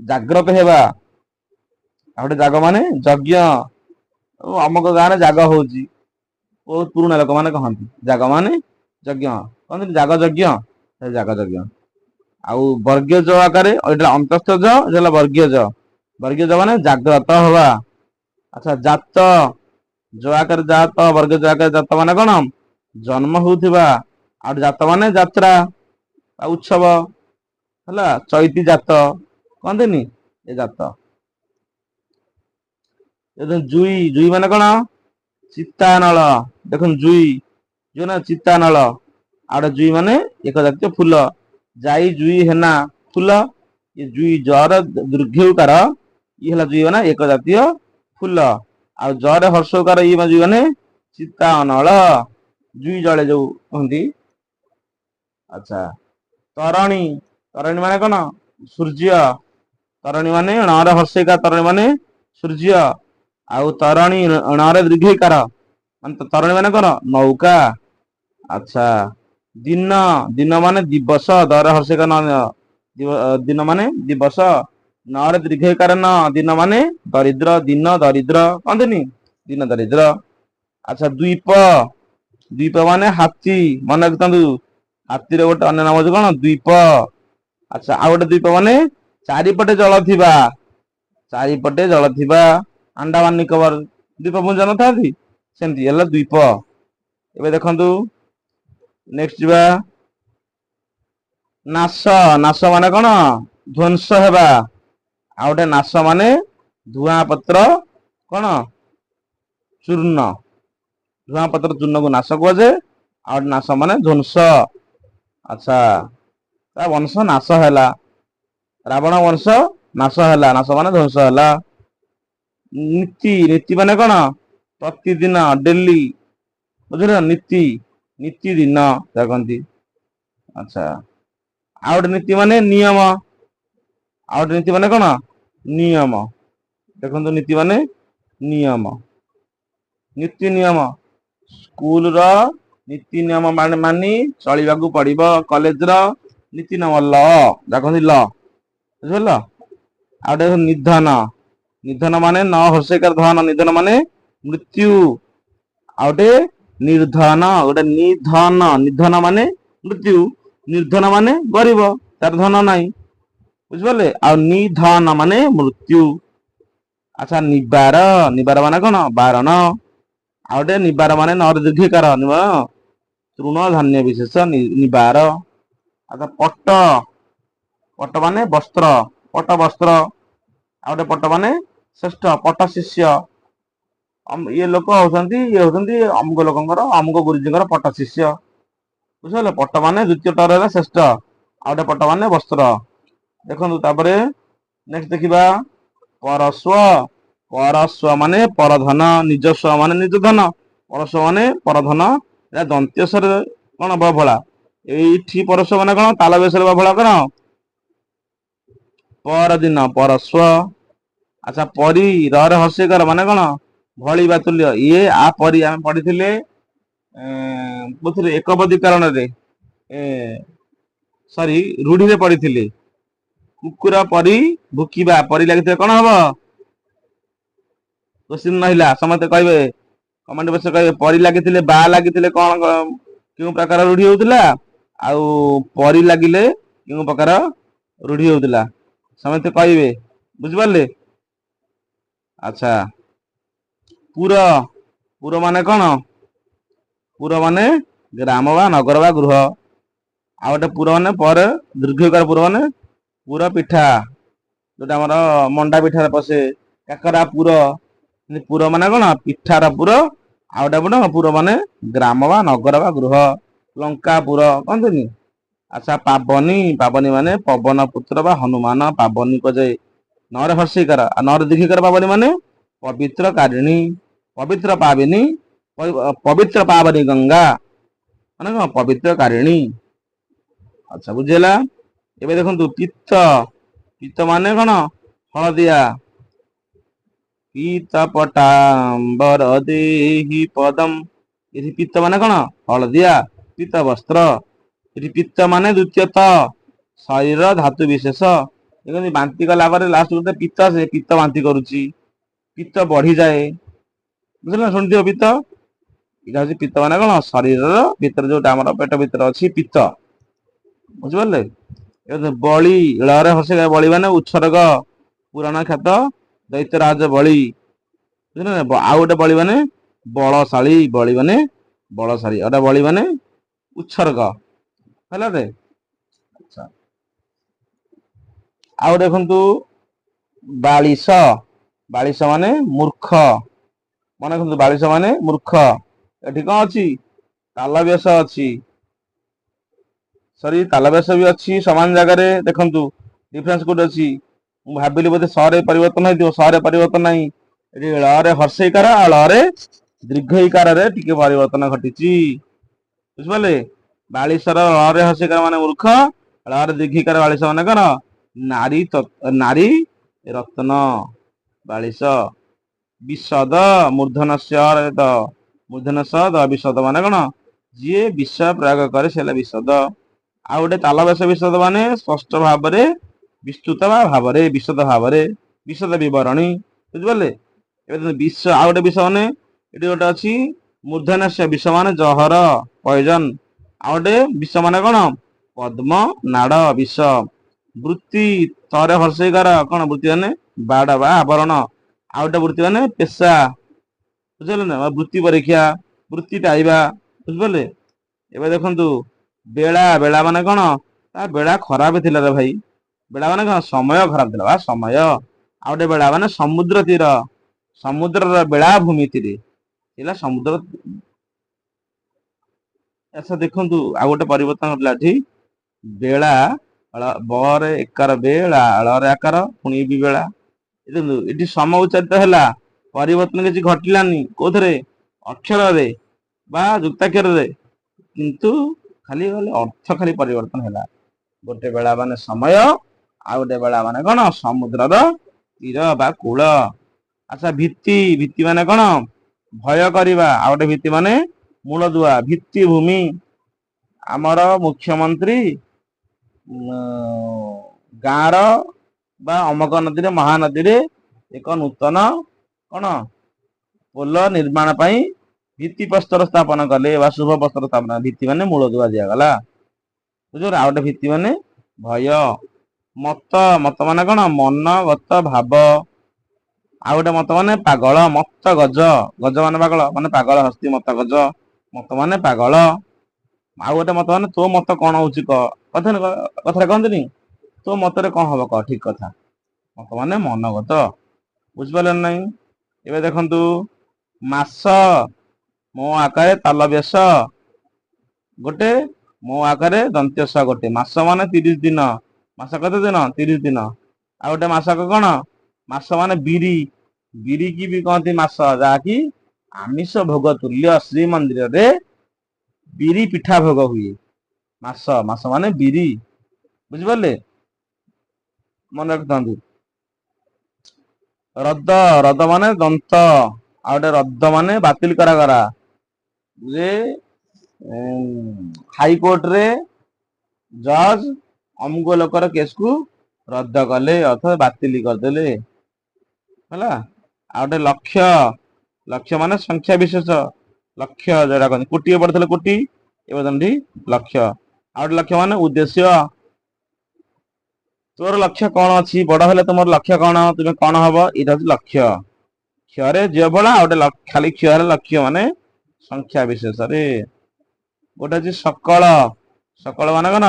ଜାଗ୍ରତ ହେବା, ଆଉ ଗୋଟେ ଜାଗ ମାନେ ଯଜ୍ଞ, ଅମକ ଗାଁ ରେ ଜାଗ ହଉଛି, ବହୁତ ପୁରୁଣା ଲୋକମାନେ କହନ୍ତି ଜାଗ ମାନେ ଯଜ୍ଞ, କହନ୍ତିନି ଜାଗ ଯଜ୍ଞ, ସେ ଜାଗ ଯଜ୍ଞ। ଆଉ ବର୍ଗୀୟ ଜ ଆକାରରେ ଏଇଟା ଅନ୍ତସ୍ଥ ଜ ଏଇଟା ହେଲା ବର୍ଗୀୟ ଜ, ବର୍ଗୀୟ ଜ ମାନେ ଜାଗ୍ରତ ହବା। ଆଚ୍ଛା ଜାତ, ଜ ଆକାରରେ ଜାତ ବର୍ଗୀୟ ଜ ଆକାରରେ ଜାତ ମାନେ କଣ ଜନ୍ମ ହଉଥିବା, ଆଉ ଜାତ ମାନେ ଯାତ୍ରା ଆଉ ଉତ୍ସବ ହେଲା, ଚୈତି ଜାତ କହନ୍ତିନି ଏ ଜାତ। ଏ ଜୁଇ, ଜୁଇ ମାନେ କଣ ଚିତା ନଳ, ଦେଖନ୍ତୁ ଜୁଇ ଜୁଇ ମାନେ ଚିତା ନଳ, ଆଉ ଗୋଟେ ଜୁଇ ମାନେ ଏକ ଜାତୀୟ ଫୁଲ, ଯାଇ ଜୁଇ ହେନା ଫୁଲ, ଏ ଜୁଇ ଜର ଦୀର୍ଘଉ କାର ଇଏ ହେଲା ଜୁଇ ମାନେ ଏକ ଜାତୀୟ ଫୁଲ, ଆଉ ଜରେ ହର୍ଷଉକାର ଇଏ ଜୁଇ ମାନେ ସୀତା ନଳ, ଜୁଇ ଜଳେ ଯୋଉ କୁହନ୍ତି। ଆଚ୍ଛା ତରଣୀ, ତରଣୀ ମାନେ କଣ ସୂର୍ଯ୍ୟ, ତରଣୀ ମାନେ ଣ ରେ ହର୍ଷଇ କାର ତରଣୀ ମାନେ ସୂର୍ଯ୍ୟ, ଆଉ ତରଣୀ ଣ ରେ ଦୀର୍ଘଇ କାର ମାନେ ତରଣୀ ମାନେ କଣ ନୌକା। ଆଚ୍ଛା ଦିନ, ଦିନ ମାନେ ଦିବସ, ଦ ରେ ହର୍ଷଇ କାର ଦିନ ମାନେ ଦିବସ, ନ ରେ ଦୀର୍ଘଇ କାର ନ, ଦିନ ମାନେ ଦରିଦ୍ର, ଦିନ ଦରିଦ୍ର କହନ୍ତିନି ଦିନ ଦରିଦ୍ର। ଆଚ୍ଛା ଦ୍ୱୀପ, ଦ୍ୱୀପ ମାନେ ହାତୀ ମନେ ରଖିଥାନ୍ତୁ, ହାତୀର ଗୋଟେ ଅନ୍ୟ ନାମ ହଉଛି କଣ ଦ୍ୱୀପ। ଆଚ୍ଛା ଆଉ ଗୋଟେ ଦ୍ୱୀପ ମାନେ ଚାରିପଟେ ଜଳ ଥିବା, ଚାରିପଟେ ଜଳ ଥିବା, ଆଣ୍ଡାମାନ ନିକୋବର ଦ୍ୱୀପପୁଞ୍ଜ ନଥାନ୍ତି ସେମିତି ହେଲା ଦ୍ୱୀପ। ଏବେ ଦେଖନ୍ତୁ ନେକ୍ସଟ ଯିବା ନାଶ, ନାଶ ମାନେ କଣ ଧ୍ଵଂସ ହେବା, ଆଉ ଗୋଟେ ନାଶ ମାନେ ଧୂଆଁ ପତ୍ର କଣ ଚୂର୍ଣ୍ଣ, ଧୂଆଁ ପତ୍ର ଚୂର୍ଣ୍ଣକୁ ନାଶ କୁହାଯାଏ, ଆଉ ଗୋଟେ ନାଶ ମାନେ ଧ୍ୱଂସ। ଆଚ୍ଛା ତା ବଂଶ ନାଶ ହେଲା, ରାବଣ ବଂଶ ନାଶ ହେଲା, ନାଶ ମାନେ ଧ୍ୱଂସ ହେଲା। ନୀତି, ନୀତି ମାନେ କଣ ପ୍ରତିଦିନ ଡେଲି ବୁଝିଲ ନୀତି, ନିତିଦିନ ଦେଖନ୍ତି। ଆଚ୍ଛା, ଆଉ ଗୋଟେ ନୀତି ମାନେ ନିୟମ। ଆଉ ଗୋଟେ ନୀତି ମାନେ କଣ? ନିୟମ। ଦେଖନ୍ତୁ ନୀତି ମାନେ ନିୟମ, ନୀତି ନିୟମ। ସ୍କୁଲ ର ନୀତି ନିୟମ ମାନି ଚଳିବାକୁ ପଡିବ। କଲେଜ ର ନୀତି ନିୟମ ଲ ଦେଖନ୍ତି ଲ, ବୁଝିପାରିଲ। ଆଉ ଗୋଟେ ନିଧନ। ନିଧନ ମାନେ ନ ହର୍ଷେଇକାର ଧନ, ନିଧନ ମାନେ ମୃତ୍ୟୁ। ଆଉ ଗୋଟେ ନିର୍ଧନ, ଗୋଟେ ନିଧନ, ନିଧନ ମାନେ ମୃତ୍ୟୁ, ନିର୍ଧନ ମାନେ ଗରିବ, ତାର ଧନ ନାହିଁ, ବୁଝିପାରିଲେ। ଆଉ ନିଧନ ମାନେ ମୃତ୍ୟୁ। ଆଚ୍ଛା, ନିବାର, ନିବାର ମାନେ କଣ? ବାରଣ। ଆଉ ଗୋଟେ ନିବାର ମାନେ ନର ଦୀର୍ଘିକାର ତୃଣ ଧାନ୍ୟ ବିଶେଷ ନିବାର। ଆଚ୍ଛା, ପଟ, ପଟ ମାନେ ବସ୍ତ୍ର, ପଟ ବସ୍ତ୍ର। ଆଉ ଗୋଟେ ପଟ ମାନେ ଶ୍ରେଷ୍ଠ, ପଟ ଶିଷ୍ୟ। ଇଏ ଲୋକ ହଉଛନ୍ତି, ଇଏ ହଉଛନ୍ତି ଅମୁକ ଲୋକଙ୍କର, ଅମୁକ ଗୁରୁଜୀଙ୍କର ପଟ ଶିଷ୍ୟ, ବୁଝିପାରିଲେ। ପଟ ମାନେ ଦ୍ଵିତୀୟ ଟରରେ ଶ୍ରେଷ୍ଠ। ଆଉ ଗୋଟେ ପଟ ମାନେ ବସ୍ତ୍ର। ଦେଖନ୍ତୁ ତାପରେ ନେକ୍ସଟ ଦେଖିବା ପରସ୍ୱ। ପରସ୍ୱ ମାନେ ପରଧନ, ନିଜସ୍ୱ ମାନେ ନିଜ ଧନ, ପରସ୍ୱ ମାନେ ପରଧନ। ଏହା ଦନ୍ତ୍ୟସରେ କଣ? ବଭଳା। ଏଇଠି ପରସ୍ୱ ମାନେ କଣ? ତାଲବେଶରେ ବଭଳା କଣ? ପରଦିନ, ପରସ୍ୱ। ଆଚ୍ଛା, ପରି ରରେ ହର୍ଷେଇକାର ମାନେ କଣ? ଭଳି ବା ତୁଲ୍ୟ। ଇଏ ଆ ପରି ଆମେ ପଢିଥିଲେ ଏକପଦୀ କାରଣରେ, ସରି ରୁଢିରେ ପଢିଥିଲେ। କୁକୁର ପରି ଭୁକିବା, ପରି ଲାଗିଥିଲେ କଣ ହବ? କୋଶ୍ଚିନ୍ ରହିଲା, ସମସ୍ତେ କହିବେ, କମେଣ୍ଟ ବକ୍ସରେ କହିବେ ପରି ଲାଗିଥିଲେ ବା ଲାଗିଥିଲେ କଣ, କେଉଁ ପ୍ରକାର ରୁଢି ହଉଥିଲା? ଆଉ ପରି ଲାଗିଲେ କେଉଁ ପ୍ରକାର ରୁଢି ହଉଥିଲା? ସମସ୍ତେ କହିବେ, ବୁଝିପାରିଲେ। ଆଚ୍ଛା, ପୁର, ପୁର ମାନେ କଣ? ପୁର ମାନେ ଗ୍ରାମ ବା ନଗର ବା ଗୃହ। ଆଉ ଗୋଟେ ପୁର ମାନେ ପରେ ଦୀର୍ଘକାର ପୁର ମାନେ ପୁର ପିଠା, ଯୋଉଟା ଆମର ମଣ୍ଡା ପିଠାରେ ପଶେ। କାକରା ପୁର, ପୁର ମାନେ କଣ? ପିଠାର ପୁର। ଆଉ ଗୋଟେ ପୁର ମାନେ ଗ୍ରାମ ବା ନଗର ବା ଗୃହ। ଲଙ୍କା ପୁର କହନ୍ତିନି। ଆଚ୍ଛା, ପାବନୀ, ପାବନୀ ମାନେ ପବନ ପୁତ୍ର ବା ହନୁମାନ ପାବନୀ କୁହାଯାଏ। ନରେ ହର୍ଷେଇକାର, ଆଉ ନରେ ଦୀର୍ଘିକାର ପାବନୀ ମାନେ ପବିତ୍ର କାରିଣୀ, ପବିତ୍ର ପାବିନୀ, ପବିତ୍ର ପାବନୀ ଗଙ୍ଗା ମାନେ କଣ? ପବିତ୍ର କାରିଣୀ। ଆଚ୍ଛା, ବୁଝିହେଲା। ଏବେ ଦେଖନ୍ତୁ ପିତ୍ତ, ପିତ୍ତ ମାନେ କଣ? ହଳଦିଆ। ପିତ ପଟାମ୍ବର ଦେହି ପଦମ୍, ଏଠି ପିତ୍ତ ମାନେ କଣ? ହଳଦିଆ, ପିତ ବସ୍ତ୍ର। ଏଠି ପିତ୍ତ ମାନେ ଦ୍ଵିତୀୟ ତ, ଶରୀର ଧାତୁ ବିଶେଷ। ଦେଖନ୍ତି ବାନ୍ତି କଲା ପରେ ଲାଷ୍ଟ ଗୋଟେ ପିତ୍ତ ଆସେ, ପିତ୍ତ ବାନ୍ତି କରୁଛି, ପିତ୍ତ ବଢିଯାଏ, ବୁଝିଲ ନା। ଶୁଣିଥିବ ପିତ୍ତ। ଏଇଟା ହଉଛି ପିତ୍ତ ମାନେ କଣ? ଶରୀରର ଭିତରେ ଯୋଉଟା ଆମର ପେଟ ଭିତରେ ଅଛି ପିତ୍ତ, ବୁଝିପାରିଲେ। ବଳି, ଳରେ ହର୍ଷେଇକାର ବଳି ମାନେ ଉତ୍ସର୍ଗ, ପୁରାଣ କ୍ଷେତ ଦୈତ୍ୟରାଜ ବଳି, ବୁଝିଲ ନା। ଆଉ ଗୋଟେ ବଳି ମାନେ ବଳଶାଳୀ, ବଳି ମାନେ ବଳଶାଳୀ, ଏଟା ବଳି ମାନେ ଉତ୍ସର୍ଗ, ହେଲାରେ। ଆଚ୍ଛା, ଆଉ ଦେଖନ୍ତୁ ବାଳିଶ, ବାଳିଶ ମାନେ ମୂର୍ଖ। ମନେ ରଖନ୍ତୁ, ବାଳିଶ ମାନେ ମୂର୍ଖ। ଏଠି କଣ ଅଛି? ତାଲ ବେଶ ଅଛି, ସରି ତାଲ ବେଶ ବି ଅଛି ସମାନ ଜାଗାରେ। ଦେଖନ୍ତୁ ଡିଫରେନ୍ସ କୋଉଠି ଅଛି? ମୁଁ ଭାବିଲି ବୋଧେ ସ ରେ ପରିବର୍ତ୍ତନ ହେଇଥିବ, ସ ରେ ପରିବର୍ତ୍ତନ ନାହିଁ। ଏଠି ଳ ରେ ହର୍ଷେଇକାର, ଆଉ ଳ ରେ ଦୀର୍ଘଇକାରରେ ଟିକେ ପରିବର୍ତ୍ତନ ଘଟିଛି, ବୁଝିପାରିଲେ। ବାଳିଶର ଳ ରେ ହର୍ଷେଇକାର ମାନେ ମୂର୍ଖ, ଳ ରେ ଦୀର୍ଘିକାର ବାଳିଶ ମାନେ କଣ? ନାରୀ, ନାରୀ ରତ୍ନ, ବାଳିଶ। ବିଶଦ, ମୂର୍ଧନ୍ୟ ଦ, ମୂର୍ଧନ୍ୟ ସ ଦ, ବିଶଦ ମାନେ କଣ? ଯିଏ ବିଷ ପ୍ରୟୋଗ କରେ ସେ ହେଲା ବିଶଦ। ଆଉ ଗୋଟେ ତାଲବେଶ ବିଶଦ ମାନେ ସ୍ପଷ୍ଟ ଭାବରେ, ବିସ୍ତୃତ ବା ଭାବରେ, ବିଶଦ ଭାବରେ, ବିଶଦ ବିବରଣୀ, ବୁଝିପାରିଲେ। ଏବେ ବିଷ, ଆଉ ଗୋଟେ ବିଷ ମାନେ ଏଠି ଗୋଟେ ଅଛି ମୂର୍ଧନ୍ୟ ବିଷ ମାନେ ଜହର, ପଏଜନ। ଆଉ ଗୋଟେ ବିଷ ମାନେ କଣ? ପଦ୍ମ ନାଡ ବିଷ। ବୃତ୍ତି, ତରେ ହର୍ଷେଇକାର କଣ? ବୃତ୍ତି ମାନେ ବାଡ ବା ଆବରଣ। ଆଉ ଗୋଟେ ବୃତ୍ତି ମାନେ ପେଶା, ବୁଝିପାରିଲେ ନା। ବୃତ୍ତି ପରୀକ୍ଷା, ବୃତ୍ତି ପାଇବା, ବୁଝିପାରିଲେ। ଏବେ ଦେଖନ୍ତୁ ବେଳା, ବେଳା ମାନେ କଣ? ତା ବେଳା ଖରାପ ଥିଲା ରେ ଭାଇ। ବେଳା ମାନେ କଣ? ସମୟ ଖରାପ ଥିଲା ବା ସମୟ। ଆଉ ଗୋଟେ ବେଳା ମାନେ ସମୁଦ୍ର ତୀର, ସମୁଦ୍ରର ବେଳାଭୂମି ତୀରେ ଥିଲା ସମୁଦ୍ର। ଆଚ୍ଛା, ଦେଖନ୍ତୁ ଆଉ ଗୋଟେ ପରିବର୍ତ୍ତନ ଘଟିଲା ଏଠି। ବେଳା, ବରେ ଏକାର ବେଳା, ଳରେ ଆକାର, ପୁଣି ବି ବେଳା। ଏଠି ସମ ଉଚ୍ଚାରିତ ହେଲା, ପରିବର୍ତ୍ତନ କିଛି ଘଟିଲାନି। କୋଉଥିରେ? ଅକ୍ଷରରେ ବା ଯୁକ୍ତାକ୍ଷରରେ। କିନ୍ତୁ ଖାଲି अर्थ खाली परिवर्तन है गोटे बेला माने समय आ गोटे बेला माने कौन समुद्रर तीर बा कूल। अच्छा भित्ति भित्ति माने कौन भय करवा आ गोटे भित्ति माने मूलदुआ भित्ति भूमि आमर मुख्यमंत्री गाँव बा अमक नदी महानदी रे एक नूतन कौन पोल निर्माण पाई भित्ति प्रस्तर स्थापन कले शुभ प्रस्तर स्थापन भित्ति माने मूलदुआ दिगला बुझे। आ गोटे भित्ति माने भय मत मत माने कौन मनगत भाव आ गोटे मत माने पागल मत गज गज माने पागल हस्ती मत गज मत माने पागल आ गोटे मत माने तो मत कौन हूँ कथा कथा कहते तो मतरे कौन हम कह ठीक कथा मत माने मनगत बुझिपारे नाई। एबे देखंतु मास मो आकारे ताल बेश गोटे मो आकारे दंत्यस गोटे मास माने 30 दिन मास कते दिन 30 दिन आ गोटे मासक कौन मास माने बिरी बिरी की भी कहती मास जहाँकि आमिष भोग तुल्य श्रीमंदिर रे बिरी पिठा भोग हुए मास मास माने बिरी बुझिपारे मन रखता। रद रद माने दंत आ गोटे रद्द माने बातिल करागरा जे हाईकोर्ट रे जज अमुक लोकर केस को रद्द कले अथवा बातिल करदेले है। आ गोटे लक्ष्य लक्ष्य माने संख्या विशेष लक्ष्य जोड़ा कहते कोटी पढ़ते कोटी एवं लक्ष्य आ गोटे लक्ष्य माने उद्देश्य तोर लक्ष्य कौन अच्छी बड़ हेले तुम लक्ष्य कौन तुम्हें कौन हम ये लक्ष्य क्षरे जे बड़ा गोटे खाली क्षय लक्ष्य माने संख्या विशेष रे गोटे अच्छी सकल सकल माने कौन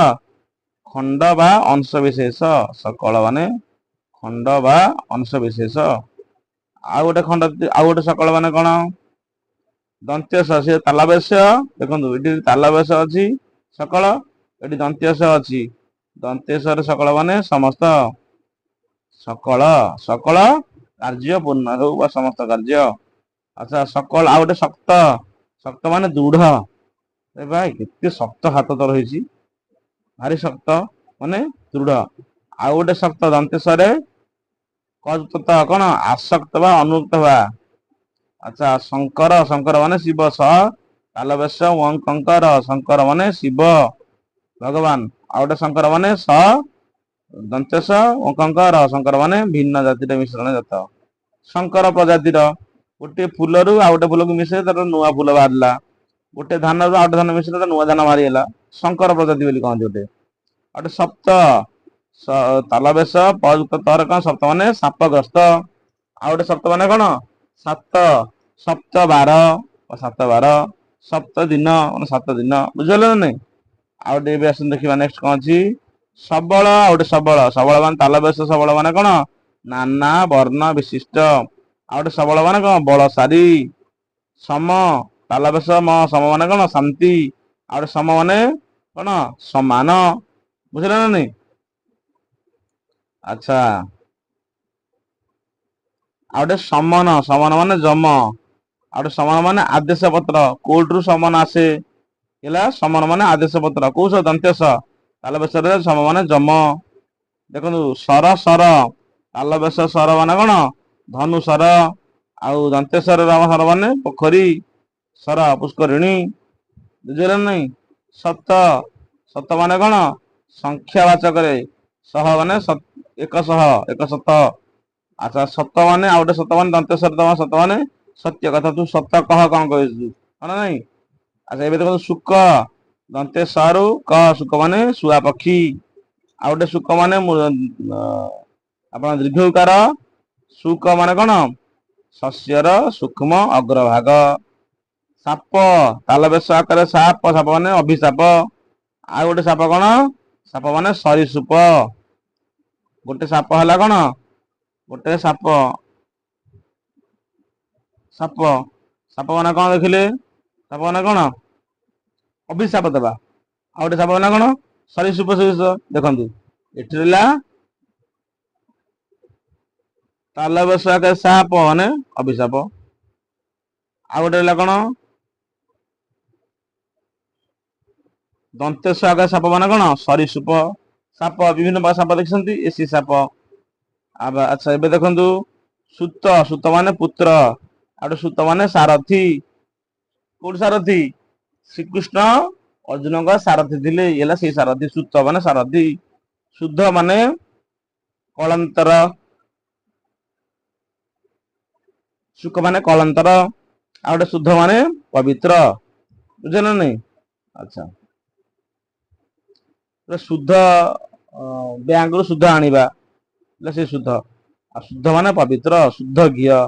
खंड बा अंश विशेष सकल माने खंड बा अंश विशेष आ गोटे खंड आ गोटे सकल माने कौन दंत्यस से तालबेश देखो ये तालबेश अच्छी सकल ये दंत्यस अच्छी दंतेश्वर सकल माने समस्त सकल सकल कार्य पूर्ण हो समस्त कार्य। अच्छा सकल आ गोटे शक्त शक्त माने दृढ़ भाई केते शक्त हाथ तो रही भारी शक्त माने दृढ़ आ गोटे शक्त दंतेश्वर कौन आसक्त बा अनुक्त बा। अच्छा शंकर शंकर माने शिव स तालबेश कंकर शंकर माने शिव भगवान आ गोटे शंकर माने स दंतेश कंकर शंकर माने भिन्न जातिर मिश्रण जात शंकर प्रजातिर गोटे फूल रु आ गोटे फूल को मिसे तर नुआ फूल बाहरला गोटे धान रु आ गोटे धान मिसे नुआ धान बाहरीगला शंकर प्रजाति बोली कहते गोटे गोटे सप्त तालबेश पयुक्त तर कौन सप्त माने सापग्रस्त आ गोटे सप्त माने कौन सात सप्त 12 सात 12 सप्त दिन माने 7 दिन बुझल ना नहीं। आ गोटे आस देखा नेक्स्ट कौन अच्छी सबल आ गोटे सबल सबल मान तालबेश सबल माने कौन नाना वर्ण विशिष्ट आ गोटे सबल माने कौन बलशाली सम तालबेश सम माने कौन शांति आ गोटे सम माने कौन समान बुझल ना नहीं। अच्छा आ गोटे समन समन माने जम आ गोटे समन माने आदेश पत्र कोर्ट रु समन आसे समन माने आदेश पत्र कौ दंत्यस तालबेश सम माने जम देखो सर सर तालबेश सर माने कौन धनु सर आउ दंतेश्वर राम सर माने पोखरी सर पुष्करिणी बुझे नहीं। सत सत माने कौन संख्यावाचक सह माने एक शत। अच्छा सत माने आ गोटे सत माने दंतेश्वर दम सत माने सत्य कथा तू सत कह कौन कह नहीं। अच्छा ये देखो सुक दंतेश्वर क सुक माने शुआ पक्षी आ गोटे सुक माने आप दीर्घकार सुक माने कौन शस्यर सूक्ष्म अग्रभाग। साप तालबेश आकार साप साप माने अभिशाप आ गोटे साप कौन साप माने सरीसृप गोटे साप है कौन गोटे साप साप साप माने कौन देखिले साप माने कौन अभिशाप देवा आ गोटे साप माने कौन सरीसृप देखु एठिला तालबेश आकार साप माने अभिशाप आ गोटे कौन ଦନ୍ତେଶ ଆଗ ସାପ ମାନେ କଣ ସରୀସୃପ ସାପ ବିଭିନ୍ନ ପ୍ରକାର ସାପ ଦେଖିଛନ୍ତି ଏସି ସାପ। ଆଚ୍ଛା ଏବେ ଦେଖନ୍ତୁ ସୁତ ସୁତ ମାନେ ପୁତ୍ର ଆଉ ଗୋଟେ ସୁତ ମାନେ ସାରଥୀ। କୋଉଠି ସାରଥୀ ଶ୍ରୀକୃଷ୍ଣ ଅର୍ଜୁନଙ୍କ ସାରଥୀ ଥିଲେ ଇଏ ହେଲା ସେଇ ସାରଥୀ ସୁତ ମାନେ ସାରଥୀ। ଶୁଦ୍ଧ ମାନେ କଳନ୍ତର ସୁଖ ମାନେ କଳନ୍ତର ଆଉ ଗୋଟେ ଶୁଦ୍ଧ ମାନେ ପବିତ୍ର ବୁଝିଲ ନା ନାଇଁ। ଆଚ୍ଛା ଶୁଦ୍ଧ ବ୍ୟାଙ୍କରୁ ଶୁଦ୍ଧ ଆଣିବା ସେ ଶୁଦ୍ଧ ଆଉ ଶୁଦ୍ଧ ମାନେ ପବିତ୍ର ଶୁଦ୍ଧ ଘିଅ।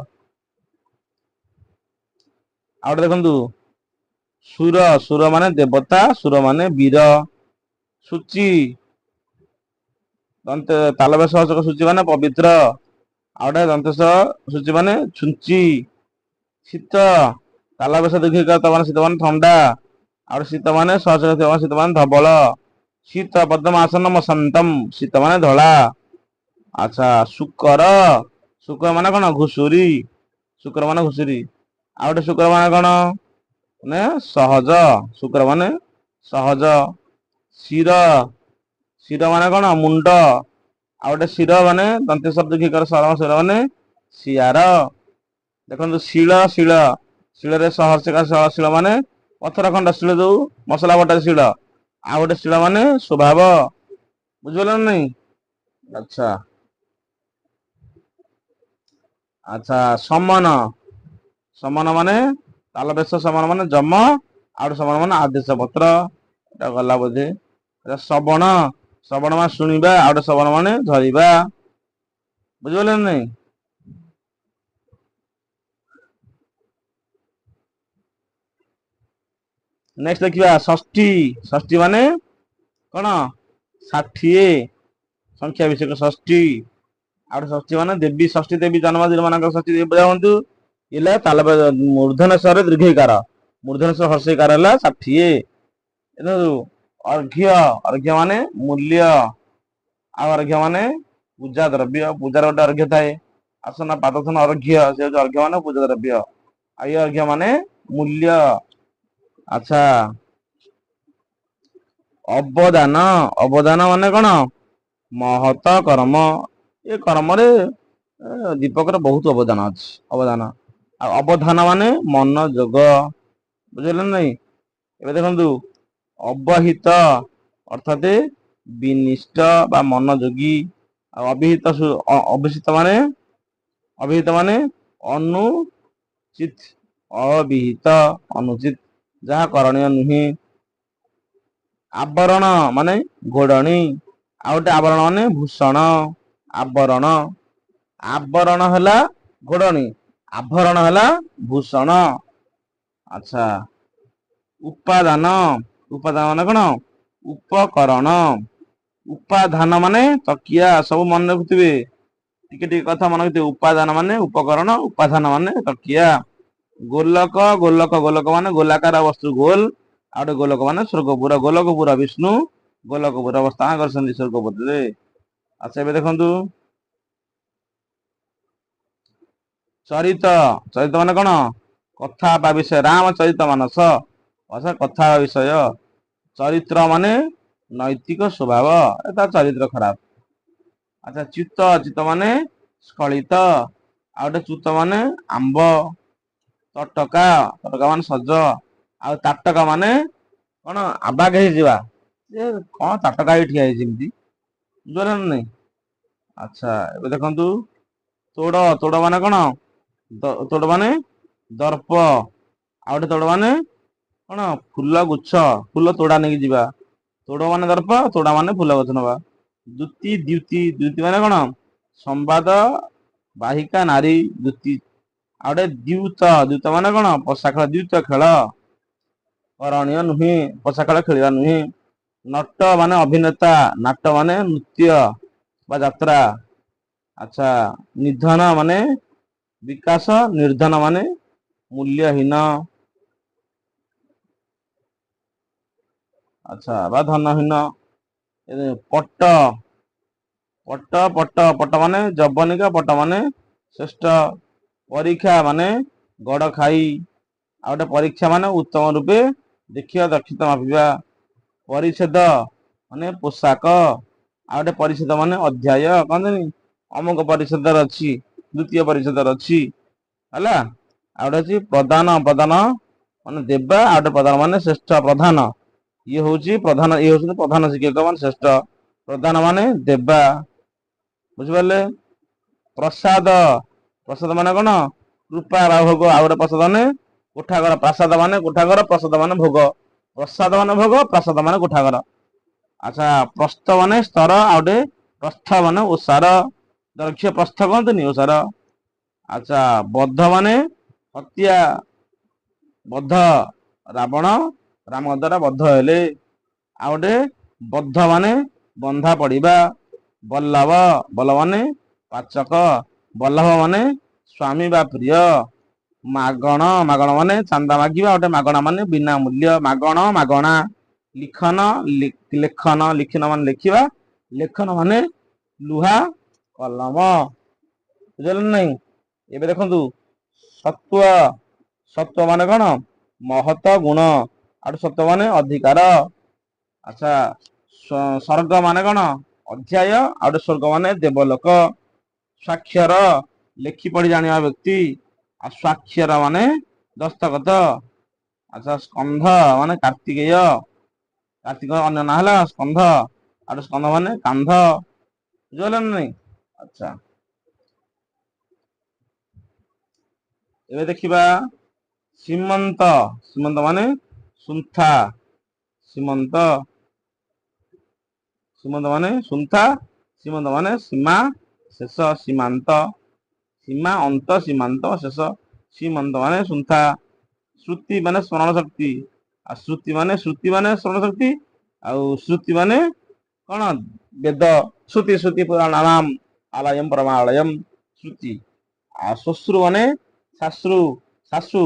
ଆଉ ଗୋଟେ ଦେଖନ୍ତୁ ସୁର ସୁର ମାନେ ଦେବତା ସୁର ମାନେ ବୀର। ସୂଚି ତାଲବ ସହଚକ ସୂଚୀ ମାନେ ପବିତ୍ର ଆଉ ଗୋଟେ ଦନ୍ତେଶ ସୂଚୀ ମାନେ ଛୁଞ୍ଚି। ଶୀତ ତାଲବେଶ ଦୀର୍ଘଇକାର ମାନେ ଶୀତ ମାନେ ଥଣ୍ଡା ଆଉ ଶୀତ ମାନେ ସହଜ ଶୀତ ମାନେ ଧବଳ। ଶୀତ ପଦ୍ମ ଆସନ ମସନ୍ତମ ଶୀତ ମାନେ ଧଳା। ଆଚ୍ଛା ଶୁକର ଶୁକର ମାନେ କଣ ଘୁଷୁରୀ ଶୁକ୍ର ମାନେ ଘୁଷୁରୀ। ଆଉ ଗୋଟେ ଶୁକ୍ର ମାନେ କଣ ମାନେ ସହଜ ଶୁକ୍ର ମାନେ ସହଜ। ଶିର ଶିର ମାନେ କଣ ମୁଣ୍ଡ ଆଉ ଗୋଟେ ଶିର ମାନେ ଦନ୍ତେଶ ଦୀର୍ଘଇକାର ଶିର ମାନେ ଶିଆର। ଦେଖନ୍ତୁ ଶିଳ ଶିଳ ଶିଳରେ ଶିଳ ମାନେ ପଥର ଖଣ୍ଡ ଶିଳ ଯୋଉ ମସଲା ବଟା ଶିଳ ଆଉ ଗୋଟେ ଶିଳ ମାନେ ସ୍ୱଭାବ ବୁଝିପାରିଲ ନା ନାଇଁ। ଆଚ୍ଛା ଆଚ୍ଛା ସମନ ସମନ ମାନେ ତାଲବେଶ ସମନ ମାନେ ଯମ ଆଉ ଗୋଟେ ସମନ ମାନେ ଆଦେଶ ପତ୍ର ଏଟା ଗଲା ବୋଧେ। ଶ୍ରବଣ ଶ୍ରବଣ ମାନେ ଶୁଣିବା ଆଉ ଗୋଟେ ଶ୍ରବଣ ମାନେ ଧରିବା ବୁଝିପାରିଲ ନା ନାଇଁ। ନେକ୍ସଟ ଦେଖିବା ଷଷ୍ଠୀ ଷଷ୍ଠୀ ମାନେ କଣ 60 ସଂଖ୍ୟା ବିଶକ ଷଷ୍ଠୀ। ଆଉ ଗୋଟେ ଷଷ୍ଠୀ ମାନେ ଦେବୀ ଷଷ୍ଠୀ ଦେବୀ ଜନ୍ମଦିନ ମାନଙ୍କର ଷଷ୍ଠୀ ହୁଅନ୍ତୁ। ଇଲା ତାଲବେ ମୂର୍ଧନେଶରେ ଦୀର୍ଘଇକାର ମୂର୍ଧନେଶ ହର୍ଷଇକାର ହେଲା 60। ଏ ଅର୍ଘ୍ୟ ଅର୍ଘ୍ୟ ମାନେ ମୂଲ୍ୟ ଆଉ ଅର୍ଘ୍ୟ ମାନେ ପୂଜା ଦ୍ରବ୍ୟ ପୂଜାର ଗୋଟେ ଅର୍ଘ୍ୟ ଥାଏ। ଆସନ ପାଦଥନ ଅର୍ଘ୍ୟ ସେ ହଉଛି ଅର୍ଘ୍ୟ ମାନ ପୂଜା ଦ୍ରବ୍ୟ ଆଇ ଅର୍ଘ୍ୟ ମାନେ ମୂଲ୍ୟ। ଆଚ୍ଛା ଅବଦାନ ଅବଦାନ ମାନେ କଣ ମହତ କରମ ଏ କର୍ମରେ ଦୀପକର ବହୁତ ଅବଦାନ ଅଛି ଅବଦାନ। ଆଉ ଅବଧାନ ମାନେ ମନ ଯୋଗ ବୁଝିଲ ନା ନାଇଁ। ଏବେ ଦେଖନ୍ତୁ ଅବହିତ ଅର୍ଥାତ ବିନିଷ୍ଠ ବା ମନୋଯୋଗୀ ଆଉ ଅଭିହିତ ଅଭିଷିତ ମାନେ ଅଭିହିତ ମାନେ ଅନୁଚିତ ଅବିହିତ ଅନୁଚିତ ଯାହା କରଣୀୟ ନୁହେଁ। ଆବରଣ ମାନେ ଘୋଡଣୀ ଆଉ ଗୋଟେ ଆବରଣ ମାନେ ଭୂଷଣ ଆବରଣ ଆବରଣ ହେଲା ଘୋଡଣୀ ଆଭରଣ ହେଲା ଭୂଷଣ। ଆଚ୍ଛା ଉପାଦାନ ଉପାଦାନ ମାନେ କଣ ଉପକରଣ ଉପାଧାନ ମାନେ ତକିଆ ସବୁ ମନେ ରଖୁଥିବେ। ଟିକେ ଟିକେ କଥା ମନେ ରଖିଥିବେ ଉପାଦାନ ମାନେ ଉପକରଣ ଉପାଦାନ ମାନେ ତକିଆ। ଗୋଲକ ଗୋଲକ ଗୋଲକ ମାନେ ଗୋଲାକାର ବସ୍ତୁ ଗୋଲ ଆଉ ଗୋଟେ ଗୋଲକ ମାନେ ସ୍ୱର୍ଗପୁର ଗୋଲକପୁର ବିଷ୍ଣୁ ଗୋଲକପୁର ଅବସ୍ଥାନ କରିଛନ୍ତି ସ୍ୱର୍ଗପୁରରେ। ଆଚ୍ଛା ଏବେ ଦେଖନ୍ତୁ ଚରିତ ଚରିତ ମାନେ କଣ କଥା ବା ବିଷୟ ରାମ ଚରିତ ମାନସ କଥା ବିଷୟ ଚରିତ୍ର ମାନେ ନୈତିକ ସ୍ୱଭାବ ଏଟା ଚରିତ୍ର ଖରାପ। ଆଚ୍ଛା ଚିତ୍ତ ଚିତ୍ତ ମାନେ ସ୍ଖଳିତ ଆଉ ଗୋଟେ ଚୁତ ମାନେ ଆମ୍ବ ତଟକା ତଟକା ମାନେ ସଜ ଆଉ ତାଟକା ମାନେ କଣ ଆବାଗ ହେଇଯିବା ଯେ କଣ ତାଟକା ହେଇ ଠିଆ ହେଇଛି ଏମିତି ବୁଝିପାରିଲ ନା ନାଇଁ। ଆଚ୍ଛା ଏବେ ଦେଖନ୍ତୁ ତୋଡ ତୋଡ ମାନେ କଣ ତୋଡ଼ ମାନେ ଦର୍ପ ଆଉ ଗୋଟେ ତୋଡ଼ ମାନେ କଣ ଫୁଲ ଗୁଚ୍ଛ ଫୁଲ ତୋଡା ନେଇକି ଯିବା। ତୋଡ ମାନେ ଦର୍ପ ତୋଡା ମାନେ ଫୁଲ ଗଛ ନବା ଦ୍ୟୁତି ଦ୍ୟୁତି ଦ୍ୟୁତି ମାନେ କଣ ସମ୍ବାଦ ବାହିକା ନାରୀ ଦ୍ୟୁତି ଆଉ ଗୋଟେ ଦ୍ୟୁତ ମାନେ କଣ ପସା ଖେଳ ଦ୍ୟୁତ ଖେଳ କରଣୀୟ ନୁହେଁ ପଷା ଖେଳ ଖେଳିବା ନୁହେଁ। ନଟ ମାନେ ଅଭିନେତା ନାଟ ମାନେ ନୃତ୍ୟ ବା ଯାତ୍ରା ଆଚ୍ଛା ନିଧନ ମାନେ ବିକାଶ ନିର୍ଧନ ମାନେ ମୂଲ୍ୟହୀନ। ଆଚ୍ଛା ବା ଧନହୀନ ଏ ପଟ୍ଟ ପଟ୍ଟ ପଟ୍ଟ ପଟ୍ଟ ମାନେ ଜବନିକା ପଟ୍ଟ ମାନେ ଶ୍ରେଷ୍ଠ ପରୀକ୍ଷା ମାନେ ଗଡ ଖାଇ ଆଉ ଗୋଟେ ପରୀକ୍ଷା ମାନେ ଉତ୍ତମ ରୂପେ ଦେଖିବା ଦକ୍ଷତା ମାପିବା। ପରିଚ୍ଛେଦ ମାନେ ପୋଷାକ, ଆଉ ଗୋଟେ ପରିଚ୍ଛେଦ ମାନେ ଅଧ୍ୟାୟ କହନ୍ତିନି, ଅମୁକ ପରିଚ୍ଛେଦରେ ଅଛି, ଦ୍ୱିତୀୟ ପରିଚ୍ଛେଦରେ ଅଛି ହେଲା। ଆଉ ଗୋଟେ ଅଛି ପ୍ରଧାନ, ପ୍ରଧାନ ମାନେ ଦେବା, ଆଉ ଗୋଟେ ପ୍ରଧାନ ମାନେ ଶ୍ରେଷ୍ଠ ପ୍ରଧାନ। ଇଏ ହଉଛି ପ୍ରଧାନ, ଇଏ ହଉଛନ୍ତି ପ୍ରଧାନ ଶିକ୍ଷକ ମାନେ ଶ୍ରେଷ୍ଠ, ପ୍ରଧାନ ମାନେ ଦେବା, ବୁଝିପାରିଲେ। ପ୍ରସାଦ, ପ୍ରସାଦ ମାନେ କଣ? କୃପା ବା ଭୋଗ। ଆଉ ଗୋଟେ ପ୍ରସାଦ ମାନେ କୋଠାଘର, ପ୍ରାସାଦ ମାନେ କୋଠାଘର, ପ୍ରସାଦ ମାନେ ଭୋଗ। ପ୍ରସାଦ ମାନେ ଭୋଗ, ପ୍ରସାଦ ମାନେ କୋଠାଘର। ଆଚ୍ଛା, ପ୍ରସ୍ଥ ମାନେ ସ୍ତର, ଆଉ ଗୋଟେ ପ୍ରସ୍ଥ ମାନେ ଓସାର, ଦୈର୍ଘ୍ୟ ପ୍ରସ୍ଥ କହନ୍ତିନି, ଓସାର। ଆଚ୍ଛା, ବଦ୍ଧ ମାନେ ହତ୍ୟା, ବଦ୍ଧ ରାବଣ ରାମ ଦ୍ୱାରା ବଦ୍ଧ ହେଲେ। ଆଉ ଗୋଟେ ବଦ୍ଧ ମାନେ ବନ୍ଧା ପଡିବା। ବଲ୍ଲଭ, ବଲ୍ଲଭ ମାନେ ପାଚକ, ବଲ୍ଲଭ ମାନେ ସ୍ଵାମୀ ବା ପ୍ରିୟ। ମାଗଣ, ମାଗଣ ମାନେ ଚାନ୍ଦା ମାଗିବା, ଗୋଟେ ମାଗଣା ମାନେ ବିନା ମୂଲ୍ୟ, ମାଗଣ ମାଗଣା। ଲିଖନ, ଲେଖନ, ଲିଖିନ ମାନେ ଲେଖିବା, ଲେଖନ ମାନେ ଲୁହା କଲମ, ବୁଝିଲେ ନା ନାଇଁ। ଏବେ ଦେଖନ୍ତୁ ସତ୍ୱ, ସତ୍ୱ ମାନେ କଣ? ମହତ ଗୁଣ, ଆଉ ସତ୍ୱ ମାନେ ଅଧିକାର। ଆଚ୍ଛା, ସ୍ୱର୍ଗ ମାନେ କଣ? ଅଧ୍ୟାୟ, ଆଉ ଗୋଟେ ସ୍ୱର୍ଗ ମାନେ ଦେବଲୋକ। ସ୍ୱାକ୍ଷର, ଲେଖି ପଢି ଜାଣିବା ବ୍ୟକ୍ତି, ଆଉ ସ୍ୱାକ୍ଷର ମାନେ ଦସ୍ତଖତ। ଆଚ୍ଛା, ସ୍କନ୍ଧ ମାନେ କାର୍ତ୍ତିକେୟ, କାର୍ତ୍ତିକ ଅନ୍ୟ ନାଁ ହେଲା ସ୍କନ୍ଧ, ଆଉ ସ୍କନ୍ଧ ମାନେ କାନ୍ଧ, ବୁଝିପାରିଲ ନା ନାଇଁ। ଆଚ୍ଛା, ଏବେ ଦେଖିବା ସୀମନ୍ତ, ସୀମନ୍ତ ମାନେ ସୁନ୍ଥା, ସୀମନ୍ତ, ସୀମନ୍ତ ମାନେ ସୁନ୍ଥା, ସୀମନ୍ତ ମାନେ ସୀମା ଶେଷ, ସୀମାନ୍ତ, ସୀମା ଅନ୍ତ, ସୀମାନ୍ତ ଶେଷ, ସୀମନ୍ତ ମାନେ ସୁନ୍ଥା। ଶ୍ରୁତି ମାନେ ସ୍ମରଣ ଶକ୍ତି, ଆଉ ଶ୍ରୁତି ମାନେ ସ୍ମରଣ ଶକ୍ତି, ଆଉ ଶ୍ରୁତି ମାନେ କଣ? ବେଦ। ଶ୍ରୁତି ଶ୍ରୁତି ପୁରାଣାନାମ୍ ଆଲୟମ୍ ପରମାଳୟମ୍ ଶ୍ରୁତି। ଆଉ ଶ୍ୱଶ୍ରୁ ମାନେ ଶାଶ୍ରୁ, ଶାଶୁ,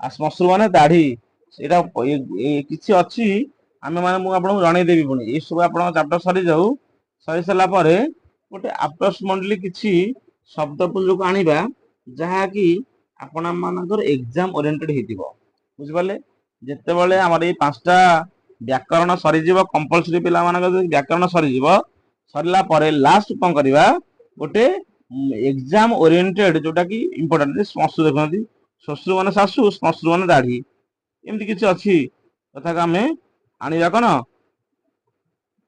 ଆଉ ଶ୍ମଶ୍ରୁ ମାନେ ଦାଢି। ସେଇଟା କିଛି ଅଛି, ଆମେ ମାନେ ମୁଁ ଆପଣଙ୍କୁ ଜଣେଇଦେବି ପୁଣି। ଏଇ ସବୁ ଆପଣଙ୍କ ଚାପ୍ଟର ସରିଯାଉ, ସରି ସାରିଲା ପରେ ଗୋଟେ ଆପ୍ରୋକ୍ସିମେଟଲି କିଛି ଶବ୍ଦ ପୁଞ୍ଜକୁ ଆଣିବା, ଯାହାକି ଆପଣ ମାନଙ୍କର ଏକ୍ଜାମ ଓରିଏଣ୍ଟେଡ ହେଇଥିବ, ବୁଝିପାରିଲେ। ଯେତେବେଳେ ଆମର ଏଇ 5ଟା ବ୍ୟାକରଣ ସରିଯିବ, କମ୍ପଲସରି ପିଲାମାନଙ୍କର ଯଦି ବ୍ୟାକରଣ ସରିଯିବ, ସରିଲା ପରେ ଲାଷ୍ଟ କଣ କରିବା? ଗୋଟେ ଏକ୍ଜାମ ଓରିଏଣ୍ଟେଡ, ଯୋଉଟା କି ଇମ୍ପୋର୍ଟାଣ୍ଟ। ଶ୍ମଶ୍ରୁ ଦେଖନ୍ତି, ଶ୍ୱଶ୍ରୁ ମାନେ ଶାଶୁ, ଶ୍ମଶ୍ରୁ ମାନେ ଦାଢି, ଏମିତି କିଛି ଅଛି, ତଥାପି ଆମେ ଆଣିବା କଣ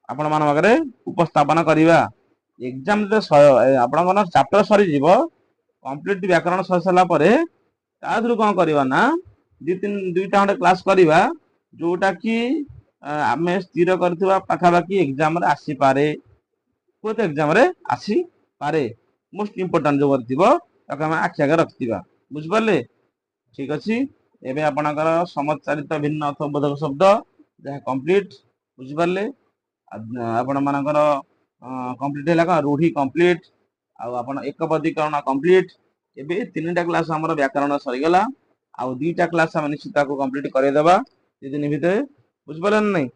ଆପଣ ମାନଙ୍କ ପାଖରେ ଉପସ୍ଥାପନ କରିବା। ଏକ୍ଜାମ ଆପଣଙ୍କର ଚାପ୍ଟର ସରିଯିବ, କମ୍ପ୍ଲିଟ ବ୍ୟାକରଣ ସରି ସାରିଲା ପରେ ତା ଦେହରୁ କଣ କରିବା ନା, ଦୁଇଟା ଖଣ୍ଡେ କ୍ଲାସ କରିବା, ଯୋଉଟା କି ଆମେ ସ୍ଥିର କରିଥିବା ପାଖାପାଖି ଏକ୍ଜାମ ରେ ଆସିପାରେ। କୋଉ ଏକ୍ଜାମ ରେ ଆସିପାରେ, ମୋଷ୍ଟ ଇମ୍ପୋର୍ଟାଣ୍ଟ ଯୋଉ ଥିବ, ତାକୁ ଆମେ ଆଖି ଆଗରେ ରଖିଥିବା, ବୁଝିପାରିଲେ। ଠିକ ଅଛି, ଏବେ ଆପଣଙ୍କର ସମଚାରିତ ଭିନ୍ନ ଅର୍ଥବୋଧକ ଶବ୍ଦ ଯାହା କମ୍ପ୍ଲିଟ, ବୁଝିପାରିଲେ। ଆପଣ ମାନଙ୍କର କମ୍ପ୍ଲିଟ ହେଲା କଣ? ରୁଢି କମ୍ପ୍ଲିଟ, ଆଉ ଆପଣ ଏକପଦୀକରଣ କମ୍ପ୍ଲିଟ। ଏବେ 3ଟା କ୍ଲାସ ଆମର ବ୍ୟାକରଣ ସରିଗଲା, ଆଉ 2ଟା କ୍ଲାସ ଆମେ ନିଶ୍ଚିତ ତାକୁ କମ୍ପ୍ଲିଟ କରେଇଦେବା 2 ଦିନ ଭିତରେ, ବୁଝିପାରିଲେ ନା ନାଇଁ।